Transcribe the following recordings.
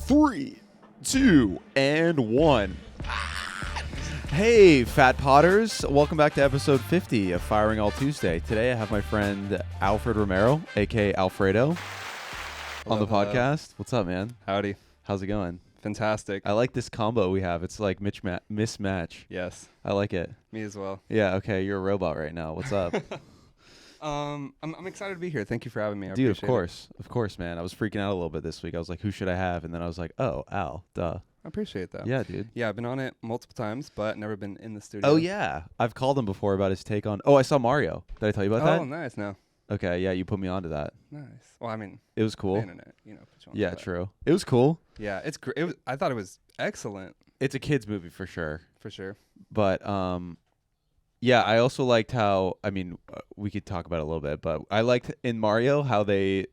3, 2, and 1. Hey, Fat Potters. Welcome back to episode 50 of Firing All Tuesday. Today I have my friend Alfred Romero, a.k.a. Alfredo, on the podcast. What's up, man? Howdy. How's it going? Fantastic. I like this combo we have. It's like mismatch. Yes. I like it. Me as well. Yeah, okay. You're a robot right now. What's up? I'm excited to be here. Thank you for having me. Dude, of course, man. I was freaking out a little bit this week. I was like, who should I have? And then I was like, oh, Al, duh. I appreciate that. Yeah, dude. Yeah, I've been on it multiple times, but never been in the studio. Oh, yeah. I've called him before about his take on... Oh, I saw Mario. Did I tell you about that? Oh, nice. No. Okay, yeah, you put me onto that. Nice. Well, I mean... It was cool. The internet, put you on Yeah, that. true. It was cool. Yeah, it's great. I thought it was excellent. It's a kid's movie for sure. For sure. But, yeah, I also liked how... I mean, we could talk about it a little bit, but I liked in Mario how they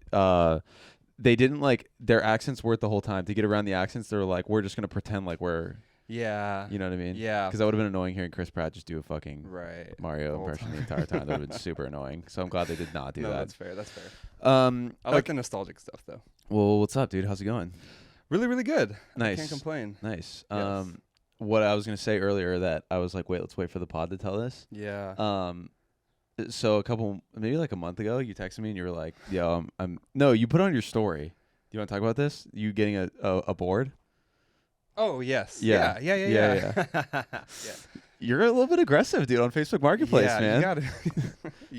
didn't, like... Their accents weren't the whole time. To get around the accents, they were like, we're just going to pretend like we're... Yeah. You know what I mean? Yeah. Because that would have been annoying hearing Chris Pratt just do a fucking Mario whole impression the entire time. That would have been super annoying. So I'm glad they did not do that. That's fair. That's fair. I like the nostalgic stuff, though. Well, what's up, dude? How's it going? Really, really good. Nice. I can't complain. Nice. Yes. What I was going to say earlier that I was like, let's wait for the pod to tell this. Yeah. So maybe like a month ago, you texted me and you were like, yo, no, you put on your story. Do you want to talk about this? You getting a board? Oh, yes. Yeah. Yeah. You're a little bit aggressive, dude, on Facebook Marketplace, man. You gotta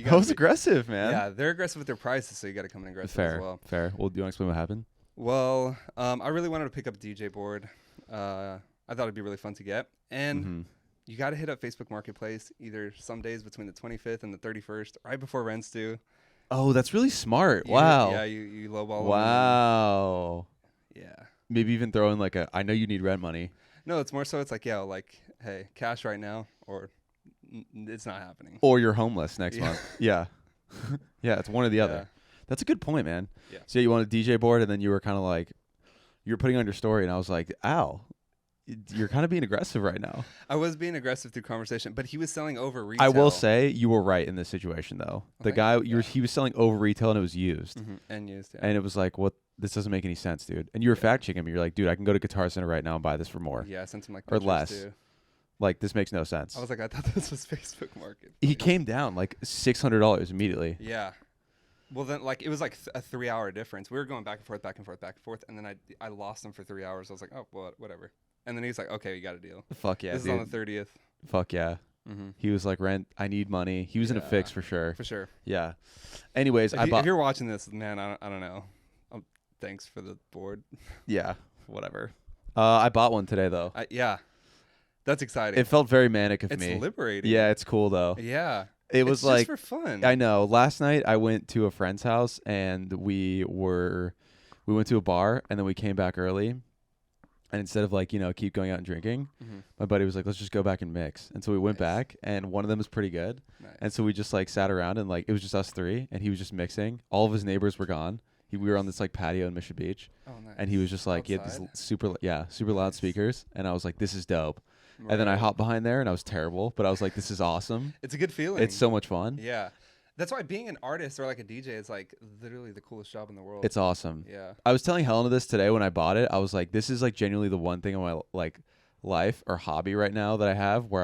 That was aggressive, man. Yeah, they're aggressive with their prices, so you got to come in aggressive as well. Fair. Well, do you want to explain what happened? Well, I really wanted to pick up a DJ board. I thought it'd be really fun to get. And you got to hit up Facebook Marketplace either some days between the 25th and the 31st, right before rents due. Oh, that's really smart. Wow. Yeah, you lowball them. Wow. Yeah. Maybe even throw in like I know you need rent money. No, it's more so it's like, hey, cash right now or it's not happening. Or you're homeless next month. Yeah. Yeah, it's one or the other. Yeah. That's a good point, man. Yeah. So you want a DJ board and then you were kind of like, you were putting on your story and I was like, ow, you're kind of being aggressive right now. I was being aggressive through conversation, but he was selling over retail. I will say you were right in this situation though. The guy, he was selling over retail and it was used. And used, yeah. And it was like, what? This doesn't make any sense, dude. And you were fact checking me. You're like, dude, I can go to Guitar Center right now and buy this for more. Yeah, I sent him like or pictures less. too. Like, this makes no sense. I was like, I thought this was Facebook Market. He came down like $600 immediately. Yeah. Well, then, like, it was like a 3-hour difference. We were going back and forth, and then I lost him for 3 hours. I was like, oh, whatever. And then he's like, okay, you got a deal. Fuck yeah, this dude. is on the 30th. Fuck yeah. He was like, rent, I need money. He was in a fix for sure. For sure. Yeah. Anyways, if you're watching this, man, I don't know. Thanks for the board. Yeah, whatever. I bought one today, though. Yeah. That's exciting. It felt very manic of me. It's liberating. Yeah, it's cool, though. Yeah. It was like, just for fun. I know. Last night, I went to a friend's house, and we went to a bar, and then we came back early. And instead of, like, keep going out and drinking, my buddy was like, let's just go back and mix. And so we went back, and one of them was pretty good. Nice. And so we just, like, sat around, and, like, it was just us three, and he was just mixing. All of his neighbors were gone. We were on this like patio in Mission Beach, and he was just like, he had these super loud speakers, and I was like, this is dope. Right. And then I hopped behind there, and I was terrible, but I was like, this is awesome. It's a good feeling. It's so much fun. Yeah, that's why being an artist or like a DJ is like literally the coolest job in the world. It's awesome. Yeah. I was telling Helena this today when I bought it. I was like, this is like genuinely the one thing in my like life or hobby right now that I have where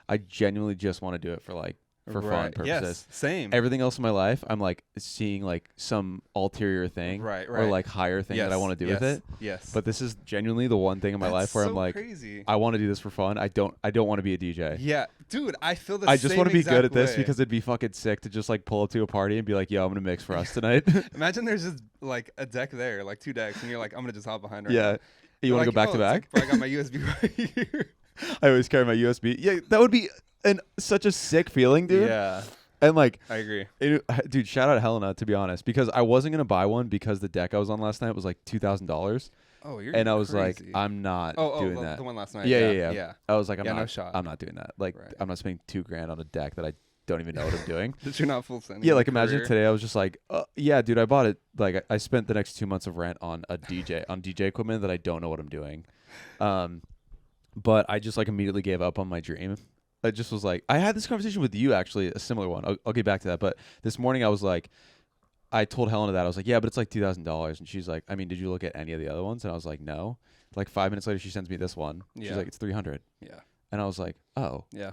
I genuinely just want to do it for fun purposes. Yes, same. Everything else in my life, I'm like seeing like some ulterior thing, or like higher thing that I want to do with it. Yes. But this is genuinely the one thing in my life where I'm like, crazy. I want to do this for fun. I don't want to be a DJ. Yeah, dude, I feel the I same just want to be good at this way. because it'd be fucking sick to just like pull up to a party and be like, yo, I'm gonna mix for us tonight. Imagine there's just like a deck there, like 2 decks, and you're like, I'm gonna just hop behind right now. Yeah. You want to go back to back? Like, I got my USB right here. I always carry my USB. Yeah, that would be such a sick feeling, dude. Yeah. And like, I agree. Dude, shout out Helena, to be honest, because I wasn't going to buy one because the deck I was on last night was like $2,000. Oh, you're And I was crazy. like, I'm not doing that. The one last night. Yeah. I was like, no shot. I'm not doing that. Like, I'm not spending $2,000 on a deck that I don't even know what I'm doing. That you're not full sending. Yeah, like imagine today I was just like, yeah, dude, I bought it. Like I spent the next 2 months of rent on DJ equipment that I don't know what I'm doing. But I just like immediately gave up on my dream. I just was like, I had this conversation with you actually, a similar one. I'll get back to that. But this morning I was like, I told Helena that. I was like, yeah, but it's like $2,000. And she's like, I mean, did you look at any of the other ones? And I was like, no. Like 5 minutes later, she sends me this one. She's Yeah. like, it's 300. Yeah. And I was like, oh. Yeah.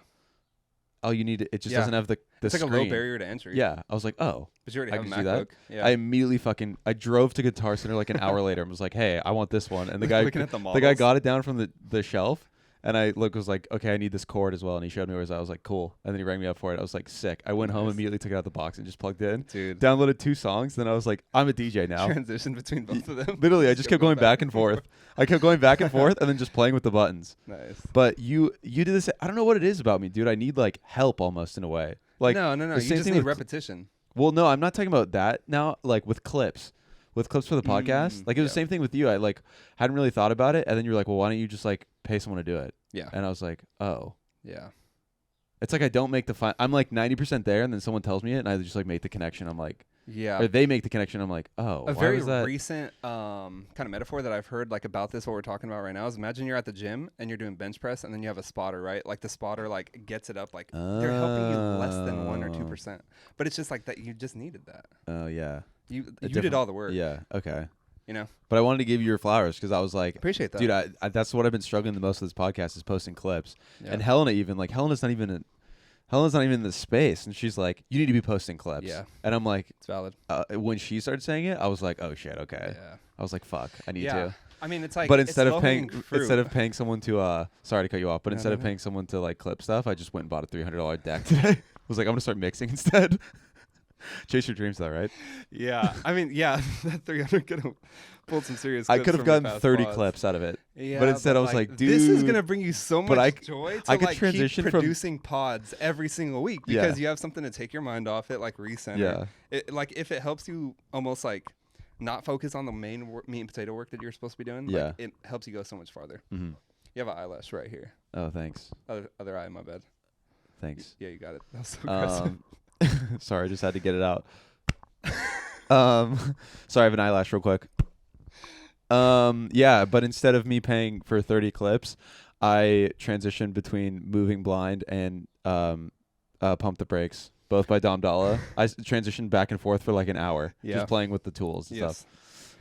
Oh, you need it just Yeah. doesn't have the It's like screen. a low barrier to entry. Yeah. I was like, oh. But you already I have a can see that. MacBook. Yeah. I immediately I drove to Guitar Center like an hour later and was like, hey, I want this one. And the guy Looking at the guy models. got it down from the shelf. And I was like, okay, I need this cord as well. And he showed me where it was. I was like, cool. And then he rang me up for it. I was like, sick. I went home, Nice. immediately took it out of the box and just plugged it in. Dude. Downloaded 2 songs. Then I was like, I'm a DJ now. Transition between both of them. Literally, I just kept going back and forth. I kept going back and forth and then just playing with the buttons. Nice. But you did this. I don't know what it is about me, dude. I need like help almost in a way. Like no. the You same just thing need with repetition. Well, no, I'm not talking about that now. Like with clips for the podcast. Like it was the same thing with you. I like hadn't really thought about it, and then you're like, well, why don't you just like pay someone to do it? Yeah. And I was like, oh. Yeah. It's like I don't make the I'm like 90% there, and then someone tells me it, and I just like make the connection. I'm like, Yeah. or they make the connection. I'm like, oh. A why very was that? recent kind of metaphor that I've heard like about this, what we're talking about right now, is imagine you're at the gym and you're doing bench press, and then you have a spotter, right? Like the spotter like gets it up, like they're helping you less than 1 or 2%. But it's just like that you just needed that. Oh yeah. You did different- all the work. Yeah. Okay. You know? But I wanted to give you your flowers because I was like, Appreciate that. dude, I that's what I've been struggling the most with this podcast is posting clips. Yeah. And Helena Helena's not even in the space, and she's like, you need to be posting clips. Yeah. And I'm like, It's valid. when she started saying it, I was like, oh shit, okay. Yeah. I was like, fuck, I need Yeah. to. I mean, it's like, But it's instead of low-hanging fruit. paying someone to sorry to cut you off, but No, instead of no. paying someone to like clip stuff, I just went and bought a $300 deck today. I was like, I'm gonna start mixing instead. Chase your dreams, though, right? Yeah. I mean, yeah, that 300 could have pulled some serious I clips could have from your gotten past 30 pods. clips out of it. Yeah, but instead I was like, dude, this is gonna bring you so but much joy to I could like transition keep from- producing pods every single week Yeah. because you have something to take your mind off it, like recenter. Yeah. Like if it helps you almost like not focus on the main meat and potato work that you're supposed to be doing, Yeah. like, it helps you go so much farther. Mhm. You have an eyelash right here. Oh, thanks. Other eye, my bad. Thanks. Yeah, you got it. That was so aggressive. Sorry, I just had to get it out. Sorry, I have an eyelash real quick. Yeah, but instead of me paying for 30 clips, I transitioned between Moving Blind and Pump the Brakes, both by Dom Dalla. I transitioned back and forth for like an hour, Yeah. just playing with the tools and Yes. stuff.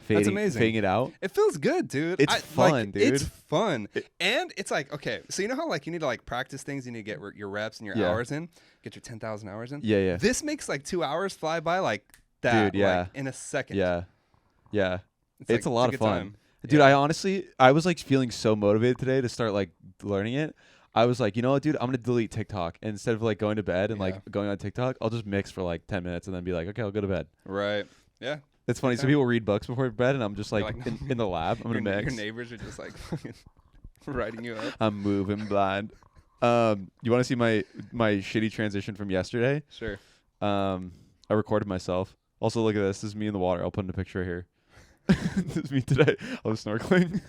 Fading, That's amazing. Fading it out. It feels good, dude. It's fun, dude. It's fun. And it's like, okay, so you know how like you need to like practice things, you need to get your reps and your Yeah. hours in, get your 10,000 hours in. Yeah, yeah. This makes like 2 hours fly by like that, Dude, yeah. like, in a second. Yeah. Yeah. It's, It's like, a lot good of fun. time. Dude, Yeah. I was like feeling so motivated today to start like learning it. I was like, you know what, dude, I'm going to delete TikTok. And instead of like going to bed and Yeah. like going on TikTok, I'll just mix for like 10 minutes and then be like, okay, I'll go to bed. Right. Yeah. It's funny. Some Okay. people read books before bed, and I'm just like, like, in the lab. I'm Your, gonna mix. your neighbors are just like fucking writing you up. I'm moving blind. You want to see my shitty transition from yesterday? Sure. I recorded myself. Also, look at this. This is me in the water. I'll put in a picture here. This is me today. I was snorkeling.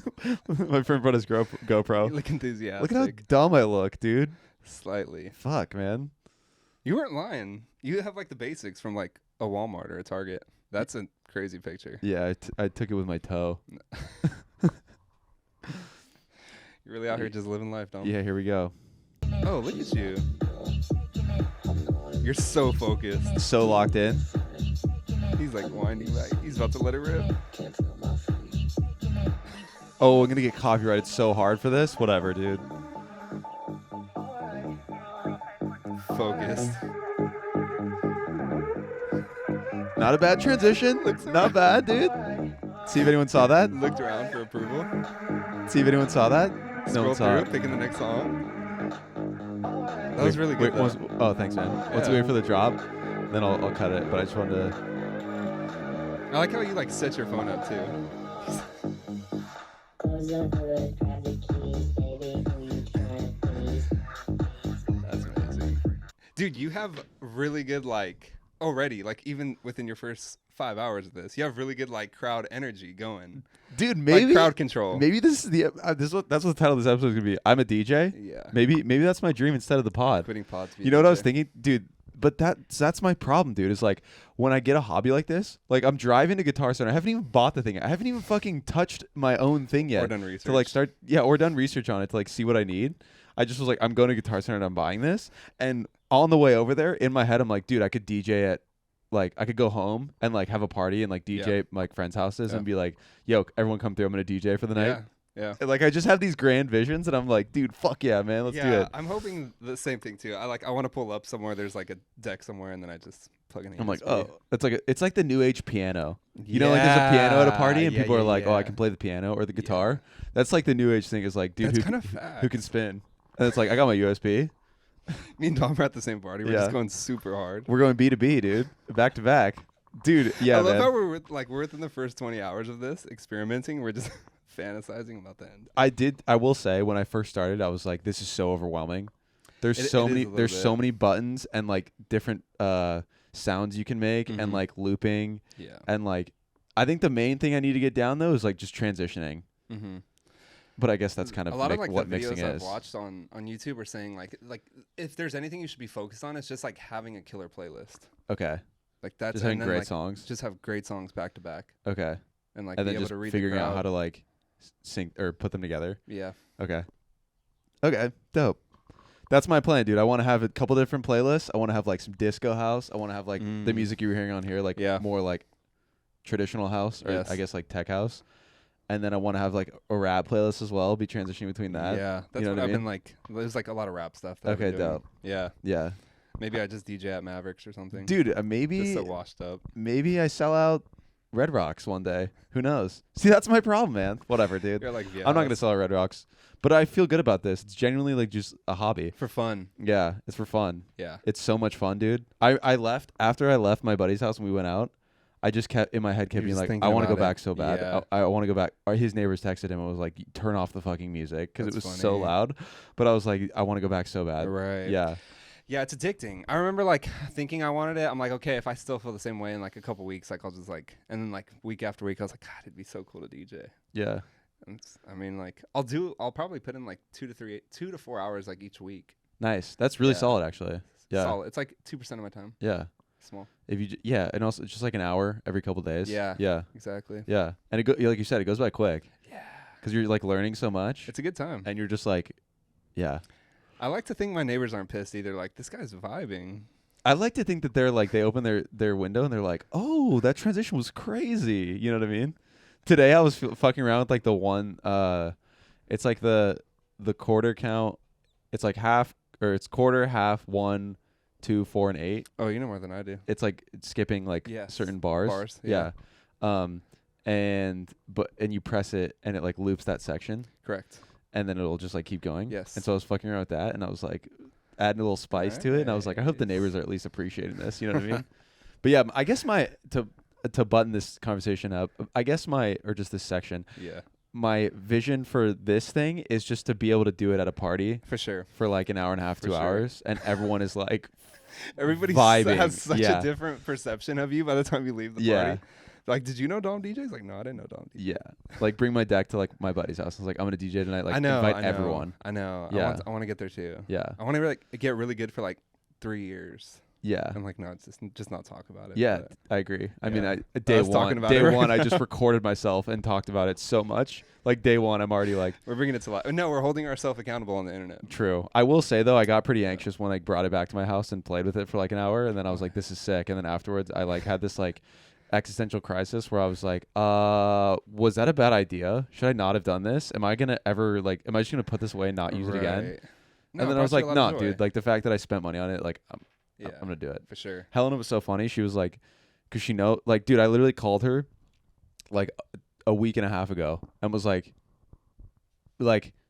My friend brought his GoPro. You look enthusiastic. Look at how dumb I look, dude. Slightly. Fuck, man. You weren't lying. You have like the basics from like a Walmart or a Target. That's a crazy picture. Yeah, I took it with my toe. You're really out here just living life, don't you? Yeah, here we go. Oh, look at you. You're so focused. So locked in. He's like winding back. He's about to let it rip. Oh, I'm gonna get copyrighted so hard for this. Whatever, dude. Focused. Not a bad transition. Not bad, dude. See if anyone saw that. Looked around for approval. See if anyone saw that. No Scroll one saw through it. it, picking the next song. That was really good. Wait, oh, thanks, man. Let's Yeah. wait for the drop. Then I'll cut it. But I just wanted to. I like how you like set your phone up too. That's amazing. Dude, you have really good like already, like even within your first 5 hours of this, you have really good like crowd energy going. Dude, maybe Like crowd control. Maybe this is that's what the title of this episode is gonna be. I'm a DJ. Yeah. Maybe that's my dream instead of the pod. Quitting pods. You know what I was thinking, dude? But that's my problem, dude. Is like when I get a hobby like this, like I'm driving to Guitar Center. I haven't even bought the thing. I haven't even fucking touched my own thing yet. Or done research. To like start, or done research on it to like see what I need. I just was like, I'm going to Guitar Center and I'm buying this. And on the way over there, in my head, I'm like, dude, I could DJ at like I could go home and like have a party and like DJ like friends' houses and be like, yo, everyone come through. I'm gonna DJ for the night. Yeah. And, like I just have these grand visions, and I'm like, dude, fuck yeah, man, let's do it. I'm hoping the same thing too. I want to pull up somewhere. There's like a deck somewhere, and then I just plug in. I'm like, oh, it's like the new age piano. You know, like there's a piano at a party, and people are like, oh, I can play the piano or the guitar. That's like the new age thing. Is like, dude, who can spin? And it's like, I got my USB. Me and Dom are at the same party. We're just going super hard. We're going B2B, dude, back to back, dude. Yeah, I love man. how we're within the first 20 hours of this experimenting. We're just fantasizing about the end. I will say, when I first started, I was like, this is so overwhelming. There's so many buttons and like different sounds you can make and like looping. Yeah. And like, I think the main thing I need to get down though is like just transitioning. Mm-hmm. But I guess that's kind of a lot of like what the mixing videos is. I've watched on YouTube are saying like if there's anything you should be focused on, it's just like having a killer playlist. Okay. Like that's just having great like, songs. Just have great songs back to back. Okay. And like and be then able just to read figuring the out how to like sync or put them together. Yeah. Okay. Okay. Dope. That's my plan, dude. I want to have a couple different playlists. I want to have like some disco house. I want to have like the music you were hearing on here, like more like traditional house or I guess like tech house. And then I want to have like a rap playlist as well. Be transitioning between that. Yeah, that's what I've been like. There's like a lot of rap stuff. That okay, dope. Yeah. Yeah. Maybe I just DJ at Mavericks or something. Dude, maybe just so washed up. Maybe I sell out Red Rocks one day. Who knows? See, that's my problem, man. Whatever, dude. You're like, I'm not gonna sell out Red Rocks, but I feel good about this. It's genuinely like just a hobby for fun. Yeah, it's for fun. Yeah, it's so much fun, dude. I left after I left my buddy's house and we went out. I just kept in my head kept being like, I want to go back so bad. Yeah. I want to go back. His neighbors texted him and was like, turn off the fucking music because it was so loud. But I was like, I want to go back so bad. Right. Yeah. Yeah, it's addicting. I remember like thinking I wanted it. I'm like, okay, if I still feel the same way in like a couple weeks, like I'll just like, and then like week after week, I was like, God, it'd be so cool to DJ. Yeah. And I mean, like I'll probably put in like 2 to 4 hours like each week. Nice. That's really solid, actually. Yeah. Solid. It's like 2% of my time. Yeah. Small. If you and also it's just like an hour every couple days. Yeah. Yeah. Exactly. Yeah. And like you said, it goes by quick. Yeah. Because you're like learning so much. It's a good time. And you're just like, yeah. I like to think my neighbors aren't pissed either. Like, this guy's vibing. I like to think that they're like, they open their window and they're like, oh, that transition was crazy. You know what I mean? Today I was fucking around with like the one, it's like the quarter count. It's like half, or it's quarter, half, 1, 2, 4, and 8. Oh, you know more than I do. It's like skipping like certain bars. Yeah. And you press it and it like loops that section. Correct. And then it'll just like keep going. Yes. And so I was fucking around with that, and I was like adding a little spice to it, and I was like, I hope the neighbors are at least appreciating this. You know what I mean? But yeah, I guess to button this conversation up, I guess or just this section. Yeah. My vision for this thing is just to be able to do it at a party. For sure. For like an hour and a half, 2 hours, and everyone is like, everybody vibing. has such a different perception of you by the time you leave the party. Like, did you know Dom DJs? Like, no, I didn't know Dom DJs. Yeah. Like, bring my deck to like my buddy's house. I was like, I'm gonna DJ tonight. Like, invite everyone. I know. Yeah. I want to get there too. Yeah. I want to like get really good for like 3 years. Yeah. I'm like, no, it's just not talk about it. Yeah, I agree. I mean, day one, I just recorded myself and talked about it so much. Like day one, I'm already like, we're bringing it to life. No, we're holding ourselves accountable on the internet. True. I will say though, I got pretty anxious when I brought it back to my house and played with it for like an hour, and then I was like, this is sick. And then afterwards, I like had this like existential crisis where I was like, was that a bad idea? Should I not have done this? Am I just gonna put this away and not use it again? No, and then I was like, no, dude, like the fact that I spent money on it, like I'm gonna do it. For sure. Helena was so funny. She was like, cause she like, dude, I literally called her like a week and a half ago and was like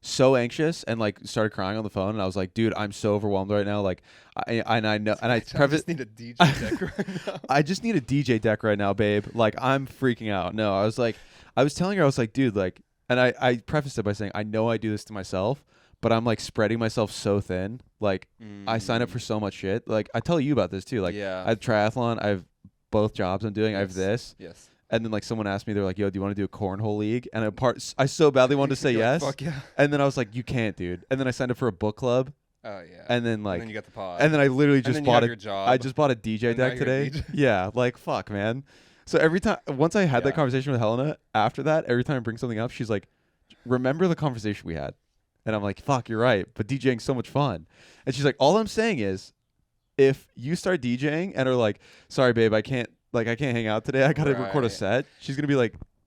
so anxious and like started crying on the phone, and I was like, dude, I'm so overwhelmed right now. Like I know, and I just need a DJ deck right now. I just need a DJ deck right now, babe. Like I'm freaking out. No, I was telling her, I was like, dude, like, and I prefaced it by saying, I know I do this to myself, but I'm like spreading myself so thin. Like I sign up for so much shit. Like I tell you about this too. Like I have triathlon. I have both jobs I'm doing. I have this. Yes. And then like someone asked me, they're like, yo, do you want to do a cornhole league? And I so badly wanted to say yes. Fuck yeah. And then I was like, you can't, dude. And then I signed up for a book club. Oh yeah. And then like, and then you got the pod. And then I literally just bought I just bought a DJ deck today. Yeah. Like fuck, man. So once I had that conversation with Helena, after that, every time I bring something up, she's like, remember the conversation we had? And I'm like, fuck, you're right. But DJing's so much fun. And she's like, all I'm saying is, if you start DJing and are like, sorry, babe, I can't hang out today. I got to record a Right. set.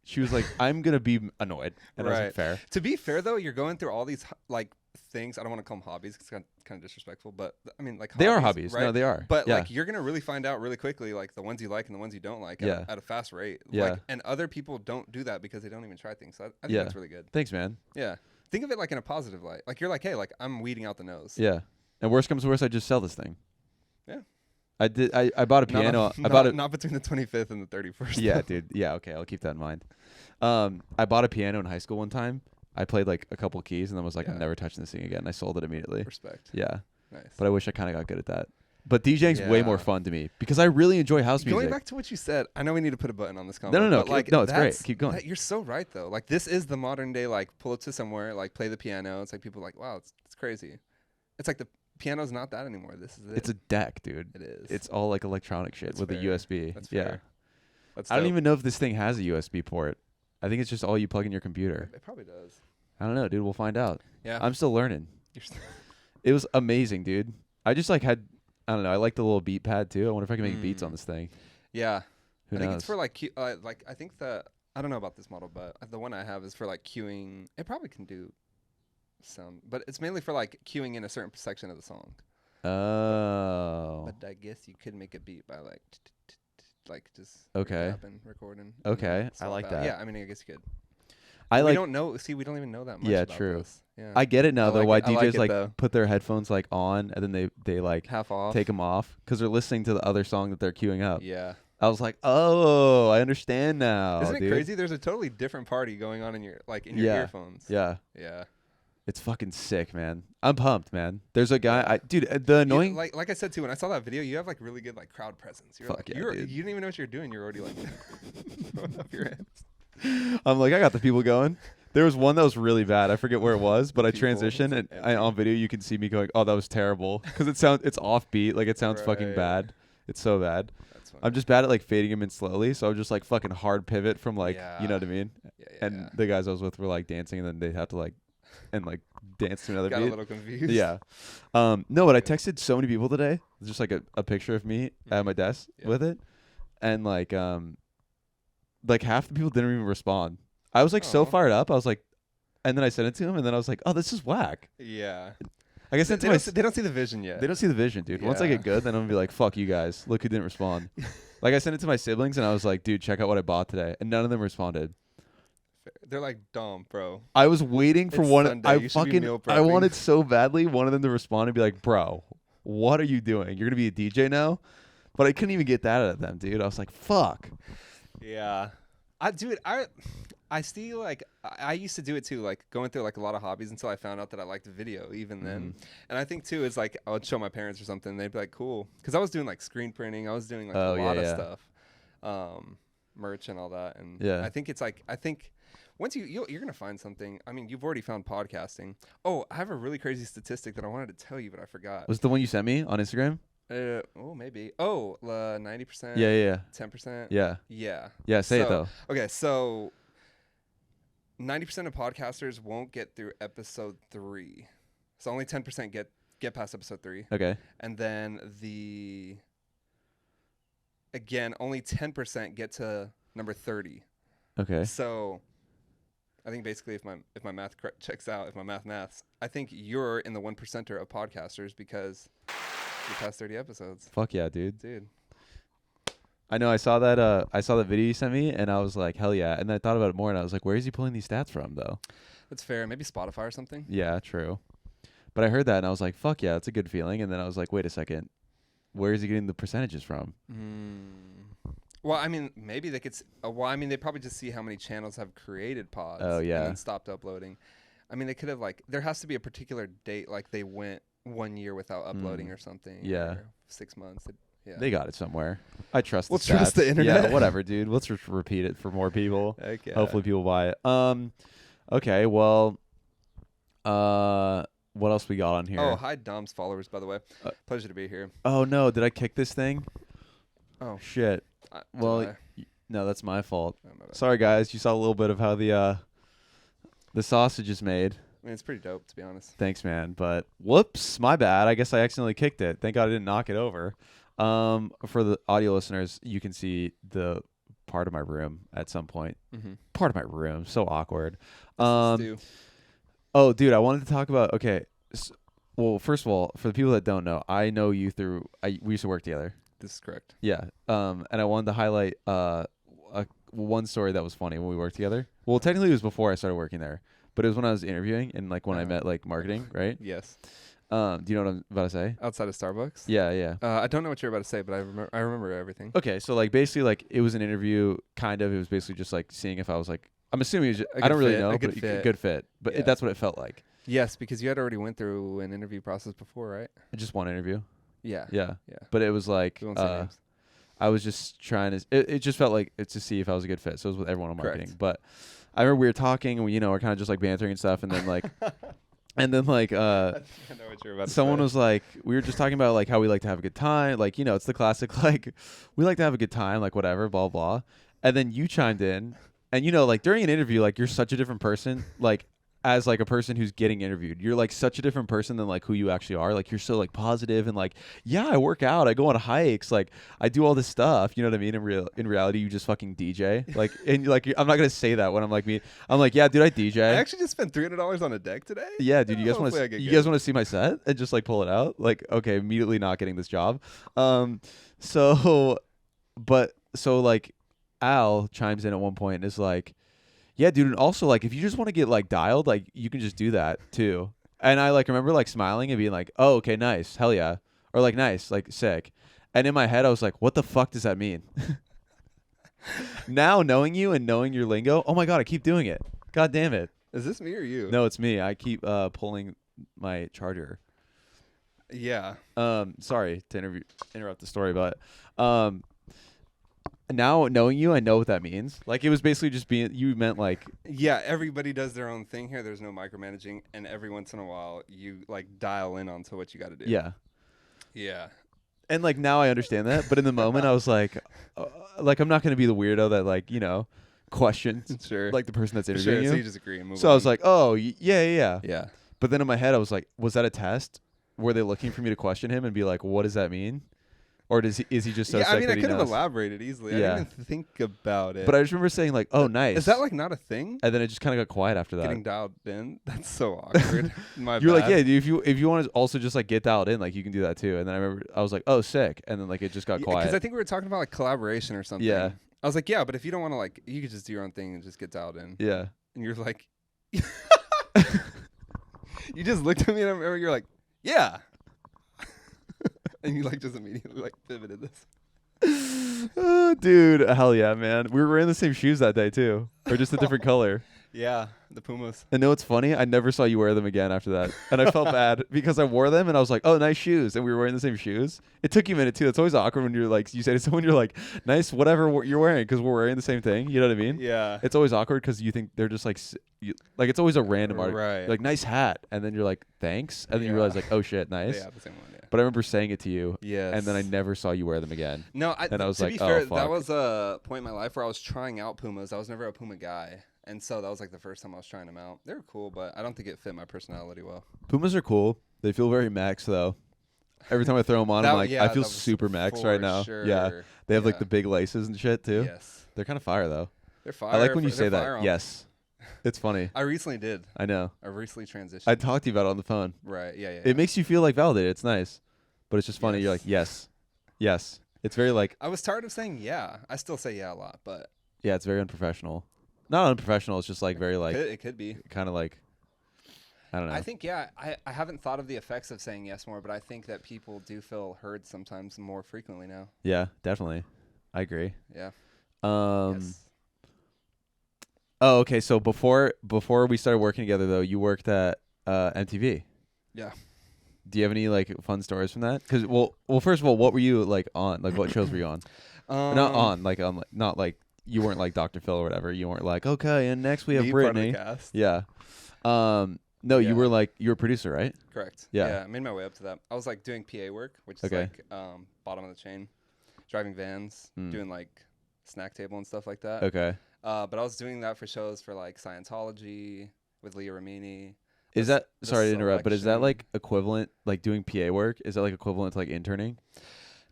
She was like, I'm going to be annoyed. And I was like, Right. fair. To be fair, though, you're going through all these like things. I don't want to call them hobbies. It's kind of disrespectful, but I mean, like They are hobbies. right? No, they are. But yeah. like, you're gonna really find out really quickly, like the ones you like and the ones you don't like, Yeah. at a fast rate. Yeah. Like, and other people don't do that because they don't even try things. So I think Yeah. that's really good. Thanks, man. Yeah. Think of it like in a positive light. Like you're like, hey, like I'm weeding out the nose. Yeah. And worst comes to worst, I just sell this thing. Yeah. I bought a piano. I bought it. Not between the 25th and the 31st. Yeah, dude. Yeah. Okay. I'll keep that in mind. I bought a piano in high school one time. I played like a couple keys and then was like, I'm never touching this thing again. I sold it immediately. Respect. Yeah. Nice. But I wish I kind of got good at that. But DJing's way more Yeah. fun to me because I really enjoy house music. Going back to what you said, I know we need to put a button on this No, comment. no. But like, No, it's great. Keep going. You're so right though. Like this is the modern day. Like pull up to somewhere, like play the piano. It's like people are like, wow, it's crazy. It's like the piano's not that anymore. This is it. It's a deck, dude. It is. It's all like electronic shit That's with fair. a USB. That's yeah. fair. That's I don't dope. even know if this thing has a USB port. I think it's just all you plug in your computer. It probably does. I don't know, dude. We'll find out. Yeah. I'm still learning. You're It was amazing, dude. I just like had, I don't know. I like the little beat pad too. I wonder if I can make beats on this thing. yeah. Who I think knows? it's for like I think that I don't know about this model, but the one I have is for like queuing. It probably can do sound, but it's mainly for like queuing in a certain section of the song. Oh. But I guess you could make a beat by like just Okay. tapping, recording. and Okay, then I swap like out. that. Yeah, I mean, I guess you could. I We like. don't know. See, we don't even know that much. Yeah, about true. This. Yeah. I get it now I though. like Why it. I like DJs it, like though. put their headphones like on and then they like half off. take them off because they're listening to the other song that they're queuing up. Yeah. I was like, oh, I understand now. Isn't it dude. crazy? There's a totally different party going on in your Yeah. earphones. Yeah. Yeah. It's fucking sick, man. I'm pumped, man. There's a guy, dude. The annoying, You, like I said too, when I saw that video, you have like really good like crowd presence. You're Fuck like, yeah, you dude. didn't even know what you're doing. You're already like throwing up your hands. I'm like, I got the people going. There was one that was really bad. I forget where it was, but I People, transitioned and it's empty. on video you can see me going, oh, that was terrible because it's offbeat, like it sounds fucking Right. bad. It's so bad. That's funny. I'm just bad at like fading him in slowly, so I'm just like fucking hard pivot from like, you know what I mean? Yeah, And the guys I was with were like dancing, and then they'd have to like dance to another got a beat. little confused. Yeah. No, but I texted so many people today. It's just like a picture of me at my desk Yeah. with it. And like half the people didn't even respond. I was like so Aw. fired up. I was like, and then I sent it to him, and then I was like, oh, this is whack. Yeah. I guess They, that's they don't see the vision yet. they don't see the vision, dude. Once I Yeah. get good, then I'm gonna be like, fuck you guys. Look who didn't respond. Like I sent it to my siblings, and I was like, dude, check out what I bought today, and none of them responded. They're like, dumb, bro. I was waiting for It's one. Sunday. I You should be meal I prepping. wanted so badly one of them to respond and be like, "Bro, what are you doing? You're gonna be a DJ now?" But I couldn't even get that out of them, dude. I was like, "Fuck." Yeah. I still like I used to do it too, like going through like a lot of hobbies until I found out that I liked video even then. Mm-hmm. And I think too is like I would show my parents or something, they'd be like, cool, because I was doing like screen printing, I was doing like Oh, a yeah, lot of yeah. stuff, merch and all that. And Yeah. I think once you're gonna find something. I mean, you've already found podcasting. Oh, I have a really crazy statistic that I wanted to tell you, but I forgot. Was it the one you sent me on Instagram? Maybe. Oh, 90%. Yeah, yeah, 10%. yeah, Yeah. yeah. Say it So- though. Okay, so 90% of podcasters won't get through episode 3. So only 10% get past episode 3. Okay. And then only 10% get to number 30. Okay. So I think basically if my math checks out, if my maths, I think you're in the 1%er of podcasters because you passed 30 episodes. Fuck yeah, dude. Dude. I know. I saw that. I saw the video you sent me, and I was like, hell yeah. And then I thought about it more, and I was like, where is he pulling these stats from, though? That's fair. Maybe Spotify or something. Yeah, true. But I heard that, and I was like, fuck yeah, it's a good feeling. And then I was like, wait a second, where is he getting the percentages from? Well, I mean, maybe they could. They probably just see how many channels have created pods. Oh, yeah. And then stopped uploading. I mean, they could have there has to be a particular date, like they went 1 year without uploading or something. Yeah. Or 6 months. Yeah. They got it somewhere. I trust. We'll the trust stats. the internet. Yeah, whatever, dude. Let's just repeat it for more people. Okay. Hopefully, people buy it. Okay. Well, what else we got on here? Oh, hi, Dom's followers, by the way. Pleasure to be here. Oh no, did I kick this thing? Oh, Shit. Well, did I? no, that's my fault. Oh, my bad. Sorry, guys. You saw a little bit of how the sausage is made. I mean, it's pretty dope, to be honest. Thanks, man. But whoops, my bad. I guess I accidentally kicked it. Thank God I didn't knock it over. For the audio listeners, you can see the part of my room at some point. Part of my room, so awkward. Oh, dude, I wanted to talk about. Okay, well, first of all, for the people that don't know, I know you through. We used to work together. This is correct. Yeah. And I wanted to highlight one story that was funny when we worked together. Well, technically it was before I started working there, but it was when I was interviewing and like when I met like marketing, right? Yes. Do you know what I'm about to say? Outside of Starbucks? Yeah, yeah. I don't know what you're about to say, but I remember everything. Okay, so like basically like it was an interview, kind of. It was basically just like seeing if I was like, I'm assuming it was I don't really know, but a good fit. But that's what it felt like. Yes, because you had already went through an interview process before, right? Just one interview. Yeah. Yeah. But it was like I was just trying to. It just felt like it's to see if I was a good fit. So it was with everyone on marketing. Correct. But I remember we were talking, and we're kind of just like bantering and stuff, and then like, I know what you're about to someone say. Was like, we were just talking about like how we like to have a good time, like it's the classic like we like to have a good time, like whatever, blah blah. And then you chimed in, and like during an interview, like you're such a different person, like. As like a person who's getting interviewed, you're like such a different person than like who you actually are. Like you're so like positive and like, yeah, I work out, I go on hikes, like I do all this stuff. You know what I mean? In reality, you just fucking DJ. Like, and like I'm not gonna say that when I'm like me. I'm like, yeah, dude, I DJ. I actually just spent $300 on a deck today. Yeah, dude, you guys want to see my set and just like pull it out? Like, okay, immediately not getting this job. So like Al chimes in at one point and is like. Yeah, dude, and also like if you just want to get like dialed, like you can just do that too. And I like remember like smiling and being like, "Oh, okay, nice, hell yeah," or like nice, like sick. And in my head, I was like, "What the fuck does that mean?" Now knowing you and knowing your lingo, oh my god, I keep doing it. God damn it! Is this me or you? No, it's me. I keep pulling my charger. Yeah. Sorry to interrupt the story, but now knowing you, I know what that means. Like it was basically just you meant like everybody does their own thing here. There's no micromanaging, and every once in a while you like dial in onto what you got to do. Yeah. And like now I understand that, but in the moment I was like I'm not gonna be the weirdo that like questions like the person that's interviewing you. So you just agree and move on. So I was like, oh yeah. Yeah. But then in my head I was like, was that a test? Were they looking for me to question him and be like, what does that mean? Or is he just so sick I mean, that I could have elaborated easily. Yeah. I didn't even think about it. But I just remember saying like, oh, nice. Is that like not a thing? And then it just kind of got quiet after that. Getting dialed in? That's so awkward. You're like, yeah, dude, if you want to also just like get dialed in, like you can do that too. And then I remember I was like, oh, sick. And then like it just got quiet. Because I think we were talking about like collaboration or something. Yeah. I was like, yeah, but if you don't want to like, you could just do your own thing and just get dialed in. Yeah. And you're like, you just looked at me and I remember you're like, yeah. And you like just immediately like pivoted this. Dude, hell yeah, man. We were wearing the same shoes that day too, or just a different color. Yeah, the Pumas. And know what's funny? I never saw you wear them again after that, and I felt bad because I wore them and I was like, "Oh, nice shoes," and we were wearing the same shoes. It took you a minute too. It's always awkward when you're like, you say to someone, you're like, "Nice, whatever you're wearing," because we're wearing the same thing. You know what I mean? Yeah. It's always awkward because you think they're just like, like it's always a random article. Right. Like nice hat, and then you're like, "Thanks," and then you realize like, "Oh shit, nice." Yeah, the same one. Yeah. But I remember saying it to you. Yes. And then I never saw you wear them again. No, and I was to like, be fair, oh, fuck. that was a point in my life where I was trying out Pumas. I was never a Puma guy. And so that was like the first time I was trying them out. They were cool, but I don't think it fit my personality well. Pumas are cool. They feel very Max though. Every time I throw them on, I'm like, I feel super Max right now. Sure. Yeah. They have like the big laces and shit too. Yes. They're kind of fire though. They're fire. I like when you say that. Yes. It's funny. I recently did. I know. I recently transitioned. I talked to you about it on the phone. Right. Yeah. It makes you feel like validated. It's nice. But it's just funny. You're like, yes. Yes. It's very like. I was tired of saying yeah. I still say yeah a lot, but. Yeah, it's very unprofessional. Not unprofessional. It's just like very like. It could be. Kind of like. I don't know. I think, I haven't thought of the effects of saying yes more, but I think that people do feel heard sometimes more frequently now. Yeah, definitely. I agree. Yeah. Yes. Oh, okay. So before we started working together, though, you worked at MTV. Yeah. Do you have any like fun stories from that? Because well, first of all, what were you like on? Like, what shows were you on? Not on, like not like you weren't like Dr. Phil or whatever. You weren't like, okay, and next we have Brittany. Yeah. No, you were like you were a producer, right? Correct. Yeah. I made my way up to that. I was like doing PA work, which is like bottom of the chain, driving vans, doing like snack table and stuff like that. Okay. But I was doing that for shows for like Scientology with Leah Remini. Is that the sorry to interrupt, but is that selection. like equivalent, like doing PA work? Is that like equivalent to like interning?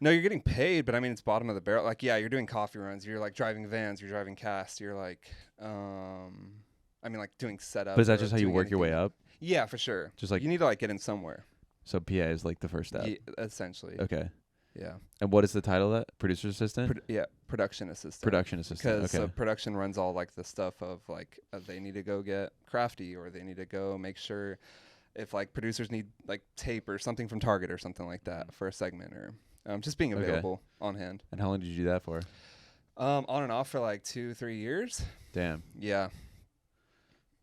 No, you're getting paid, but I mean, it's bottom of the barrel. Like, yeah, you're doing coffee runs. You're like driving vans. You're driving cast. You're like, I mean, like doing setup. But is that or just how you doing work your way anything. up? Yeah, for sure. Just like You need to like get in somewhere. so, PA is like the first step. Yeah, essentially. Okay. Yeah. And what is the title of that? Producer assistant. Yeah, production assistant. Production assistant. Because Okay. production runs all like the stuff of like they need to go get crafty or they need to go make sure if like producers need like tape or something from Target or something like that for a segment or just being Okay. available on hand. And how long did you do that for? On and off for like 2-3 years. Damn. Yeah.